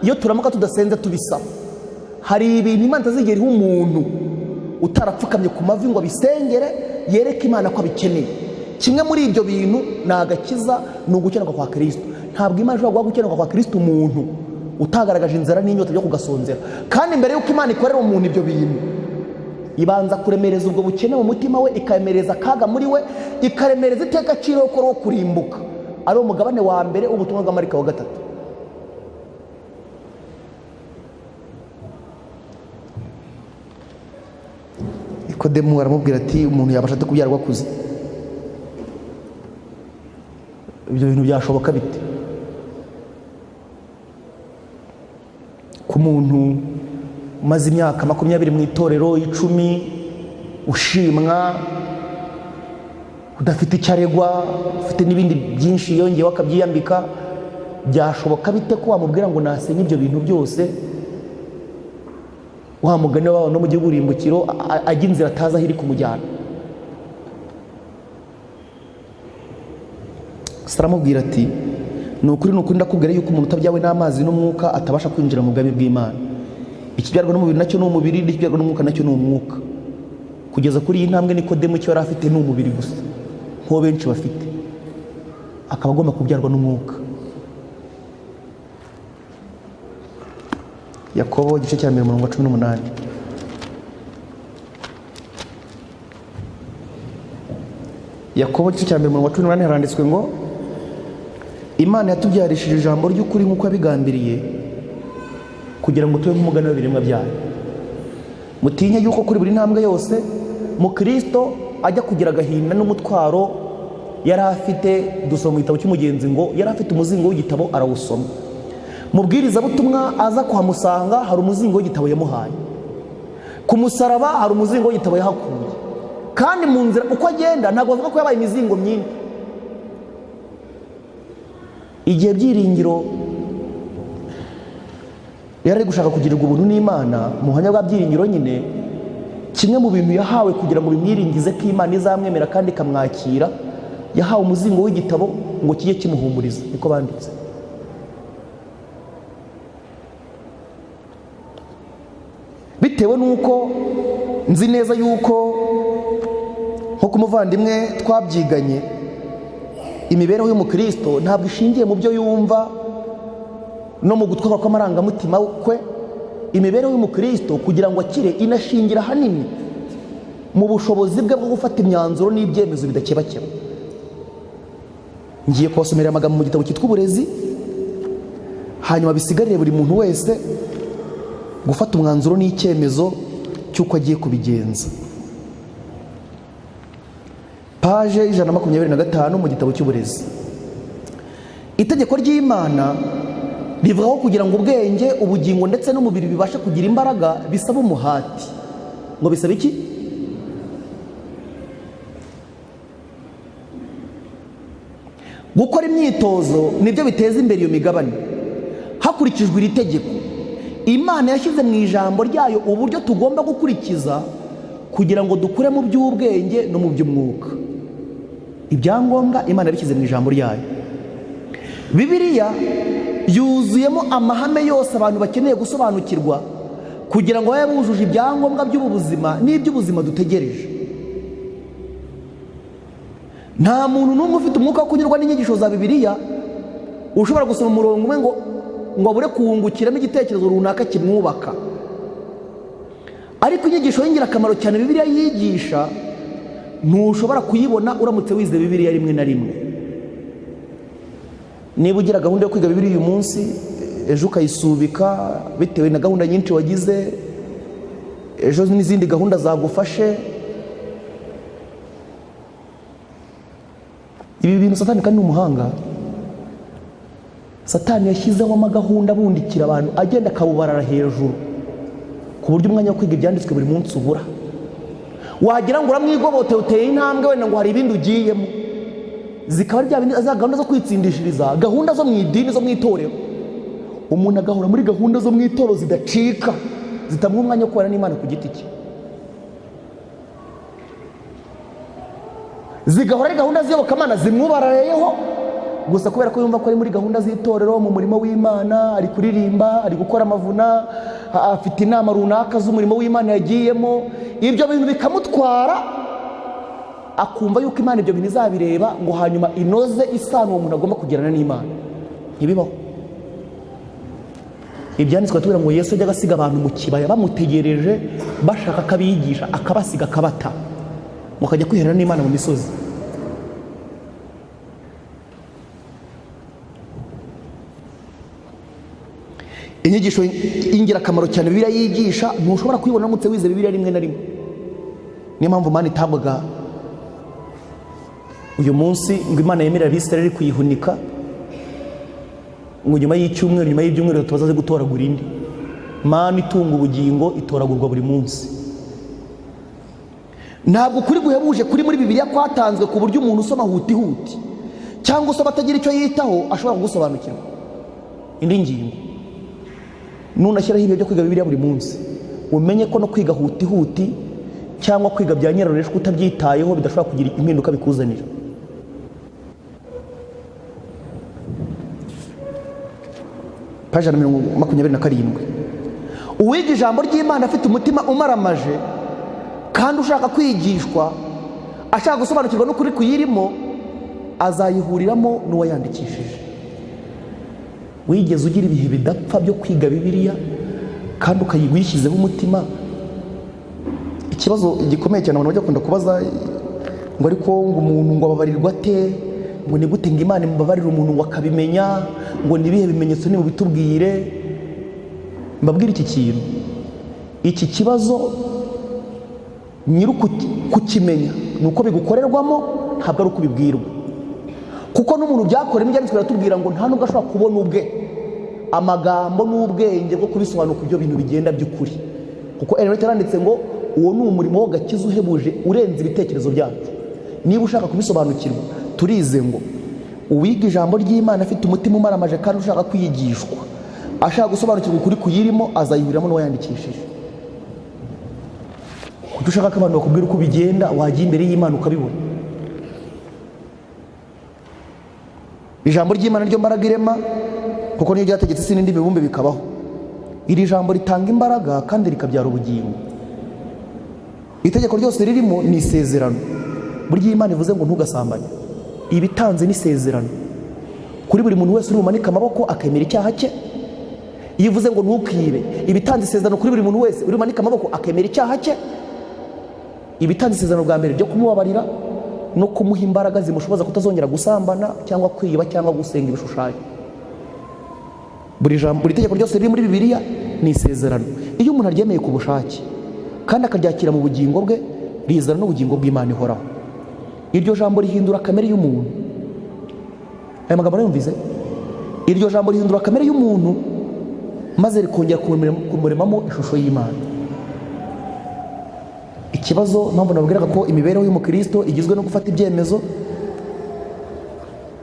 iyo turamuka tudasenze tubisaba. Hari ibintu Imana itazigera iha umuntu utarapfukamye ku mavi ngo abisengere yereke Imana ko abikeneye. Kimwe muri ibyo bintu ni agakiza, ni ugukenerwa kwa Kristo. Ntabwo Imana ishobora guha gukenerwa kwa Kristo umuntu utagaragaje inzara n'inyota byo kugasonzera. Kandi mbere y'uko Imana ikorera umuntu ibyo bintu, ibanza kuremereza ubwo bukene mu mutima we, ikaremereza akaga muri we, ikaremereza iteka ciro ko kurimbuka. Ari umugabane wa mbere w'ubutumwa bwa Marika wa 3. Nikodemo aramubwira ati umuntu yabasha kubyarwa akuze? Ibyo bintu byashoboka bite ku muntu umaze imyaka 20 mu itorero, 10 ushimwa, udafite icyaregwa, ufite n'ibindi byinshi yongeyeho akabyiyambika? Byashoboka bite ko wamubwira ngo nasenye ibyo bintu byose, wa mugani wawe no mu gihugu urimbukiro ajya inzira ataza hiri kumujyana? Saramubwira ati ni ukuri ndakubwira yuko umuntu utabyawe n'amazi n'umwuka atabasha kwinjira mu bwami bw'Imana. Ikibyarwa n'umubiri nacyo ni umubiri, n'ikibyarwa n'umwuka nacyo ni umwuka. Kugeza kuri iyi ntambwe Nikodemo icyo yari afite ni umubiri gusa, nk'uwo benshi bafite, akaba agomba kubyarwa n'umwuka. Yakobo igice cya 18. Yakobo igice cya 18 haranditswe ngo Imana yatubyarishije ijambo ry'ukuri nk'uko yabigambiriye, kugira ngo tube nk'umugani w'ibiremwa byayo. Mutinye yuko kuri buri ntambwe yose Mukristo ajya kugira agahinda n'umutwaro yari afite. Dusoma mu gitabo cy'umugenzi ngo yari afite umuzingo w'igitabo arawusoma. Mubwirizabutumwa aza kuhamusanga hari umuzingo w'igitabo yamuhaye. Ku musaraba hari umuzingo w'igitabo yahakuye. Kandi mu nzira uko agenda ntabwo avuga ko yabaye imizingo myinshi. Igihe byiringiro yari gushaka kugirirwa ubuntu n'Imana, mu buhamya bwa byiringiro nyine, kimwe mu bintu yahawe kugira ngo bimwiringize ko Imana izamwemera kandi ikamwakira, yahawe umuzingo w'igitabo ngo kijye kimuhumuriza. Niko banditse. Bitewe n'uko nzi neza yuko nko ku muvandimwe twabyiganye, imibereho y'umukristo ntabwo ishingiye mu byo yumva no mu gutwara kw'amarangamutima kwe. Imibereho y'umukristo kugira ngo akire inashingira hanini mu bushobozi bwe bwo gufata imyanzuro n'ibyemezo bidakebakeba. Ngiye kubasomera amagambo mu gitabo cyitwa Uburezi, hanyuma bisigarire buri muntu wese gufata umwanzuro n'icyemezo cy'uko agiye kubigenza. Paje 125 mu gitabo cy'Uburezi. Itegeko ry'Imana rivugaho kugira ngo ubwenge, ubugingo ndetse n'umubiri bibashe kugira imbaraga bisaba umuhati. Ngo bisaba iki? Gukora imyitozo nibyo biteza imbere iyo migabane. Hakurikijwe iri tegeko, Imana yashyize mu ijambo ryayo uburyo tugomba gukurikiza kugira ngo dukure mu by'ubwenge no mu by'umwuka. Ibyangombwa Imana yabishyize mu ijambo ryayo. Bibiliya yuzuyemo amahame yose abantu bakeneye gusobanukirwa kugira ngo babe bujuje ibyangombwa by'ubu buzima n'iby'ubuzima dutegereje. Nta muntu n'umwe ufite umwuka wo kunyurwa n'inyigisho za Bibiliya ushobora gusoma umurongo umwe ngo abure kuwungukiramo igitekerezo runaka kimwubaka. Ariko inyigisho y'ingirakamaro cyane Bibiliya yigisha ntushobora kuyibona uramutse wize Bibiliya rimwe na rimwe. Niba ugira gahunda yo kwiga Bibiliya uyu munsi, ejo ukayisubika bitewe na gahunda nyinshi wagize, ejo n'izindi gahunda zagufashe. Ibi bintu Satani kandi n'umuhanga. Satani yashyizeho amagahunda abundikira abantu, agenda akabubarara hejuru ku buryo umwanya wo kwiga ibyanditswe buri munsi ubura. Wagira ngo uramwigobote uteye intambwe wenda ngo hari ibindi ugiyemo, zikaba rya bindi za gahunda zo kwitsindishiriza, gahunda zo mu idini, zo mu itorero. Umuntu agahora muri gahunda zo mu itorero zidacika, zitamuha umwanya wo kubana n'Imana ku giti cye. Zigahora ari gahunda z'iyobokamana zimwubarareyeho gusa kubera ko yumva ko ari muri gahunda z'itorero, mu murimo w'Imana, ari kuririmba, ari gukora amavuna, afite inama runaka z'umurimo w'Imana yagiyemo. Ibyo bintu bikamutwara, akumva yuko Imana ibyo bintu izabireba ngo hanyuma inoze isano uwo muntu agomba kugirana n'Imana. Ntibibaho. Ibyanditswe tubwira ngo Yesu yajyaga asiga abantu mu kibaya bamutegereje, bashaka akabigisha, akabasiga akabata, mukajya kwiherera n'Imana mu misozi. Inyigisho y'ingirakamaro cyane Bibiliya yigisha ntushobora kuyibona uramutse wize Bibiliya rimwe na rimwe. Niyo mpamvu Imana itabwaga uyu munsi ngo Imana yemerera Abisirayeli kuyihunika ngo nyuma y'icyumweru, nyuma y'ibyumweru tubazaze gutoragura indi. Imana itunga ubugingo itoragurwa buri munsi. Ntabwo kuri guhebuje kuri muri Bibiliya kwatanzwe ku buryo umuntu usoma huti huti cyangwa usoma atagira icyo yitaho ashobora kugusobanukirwa. Indi ngingo, nunashyiraho ibihe byo kwiga Bibiliya buri munsi, umenye ko no kwiga huti huti cyangwa kwiga bya nyirarureshwa utabyitayeho bidashobora kugira impinduka bikuzanira. Paje 27. Uwiga ijambo ry'Imana afite umutima umaramaje kandi ushaka kwigishwa, ashaka gusobanukirwa n'ukuri kuyirimo, azayihuriramo n'uwayandikishije. Wigeze ugira ibihe bidapfa byo kwiga Bibiliya kandi ukayigwishyizeho umutima? Ikibazo gikomeye cyane abantu bajya kunda kubaza ngo ariko ngo umuntu ngo ababarirwa ate, ngo ni gute ngo Imana imubabarira umuntu ngo akabimenya, ngo nibihe bimenyetso ni mubitubwire. mbabwira iki kintu, iki kibazo nyiri kukimenya ni uko bigukorerwamo, ntabwo ari uko ubibwirwa. Kuko n'umuntu byakoreye ibyanditswe biratubwira ngo nta nubwo ashobora kubona ubwe amagambo n'ubwenge bwo kubisobanura ibyo bintu bigenda by'ukuri. Kuko Ellen yaranditse ngo uwo ni umurimo w'agakiza uhebuje urenze ibitekerezo byacu. Niba ushaka kubisobanukirwa, turize ngo uwiga ijambo ry'Imana afite umutima umaramaje kandi ushaka kwigishwa, ashaka gusobanukirwa ukuri kuyirimo, azayihuramo n'uwayandikishije. Kuko ushaka ko abantu bakubwira uko bigenda, wajya imbere y'Imana ukabibona. Ijambo ry'Imana ryo mbaraga irema, kuko niyo ryategetse isi n'indi mibumbe bikabaho. Iri jambo ritanga imbaraga kandi rikabyara ubugingo. Itegeko ryose ririmo ni isezerano. Burya Imana ivuze ngo ntugasambane, ibitanze ni isezerano kuri buri muntu wese uri bumanike amaboko akemera icyaha cye. Iyo ivuze ngo ntukibe, ibitanze isezerano kuri buri muntu wese uri bumanike amaboko akemera icyaha cye. Ibitanze isezerano bwa mbere ryo kumubabarira no kumuha imbaraga zimushoboza kutazongera gusambana cyangwa kwiba cyangwa gusenga ibishushanyo. Buri tegeko ryose riri muri Bibiliya ni isezerano. Iyo umuntu aryemeye ku bushake kandi akaryakira mu bugingo bwe, rizana n'ubugingo bw'Imana ihoraho. Iryo jambo rihindura kamere y'umuntu. Aya magambo yumvize, iryo jambo rihindura kamere y'umuntu maze rikongera kumuremamo ishusho y'Imana. Ikibazo mpamvu nabwiraga ko imibereho y'umukristo igizwe no gufata ibyemezo.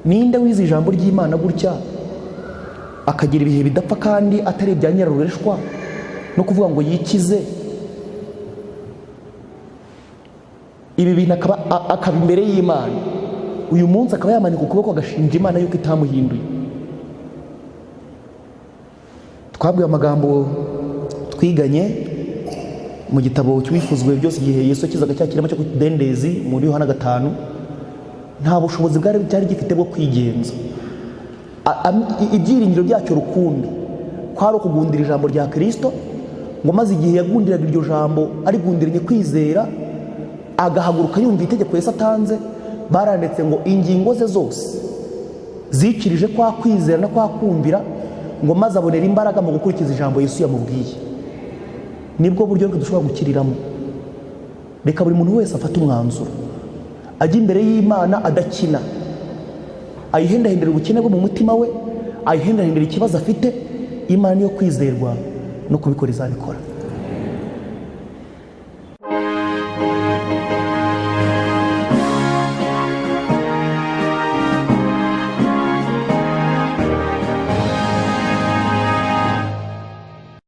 Ninde wize ijambo ry'Imana gutya akagira ibihe bidapfa kandi atari ibya nyirarureshwa no kuvuga ngo yikize, ibi bintu akaba imbere y'Imana, uyu munsi akaba yamanika ukuboko agashinja Imana yuko itamuhinduye? Twabwiye amagambo twiganye mu gitabo cy'Uwifuzwe byose igihe Yesu akizaga cya kirema cyo kudendezi muri Yohana 5, nta bushobozi byari gifite bwo kwigenza. Ibyiringiro byacyo rukumbi kwari ukugundira ijambo rya Kristo, ngo maze igihe yagundiraga iryo jambo arigundiranye kwizera, agahaguruka yumva itegeko Yesu atanze, baranditse ngo ingingo ze zose zikirije kwa kwizera no kwa kumvira, ngo maze abonera imbaraga mu gukurikiza ijambo Yesu yamubwiye. Nibwo buryo dushobora gukiriramo. Reka buri muntu wese afate umwanzuro, ajya imbere y'Imana adakina, ayihendahendera ubukene bwo mu mutima we, ayihendahendera ikibazo afite. Imana yo kwizerwa no kubikora izabikora.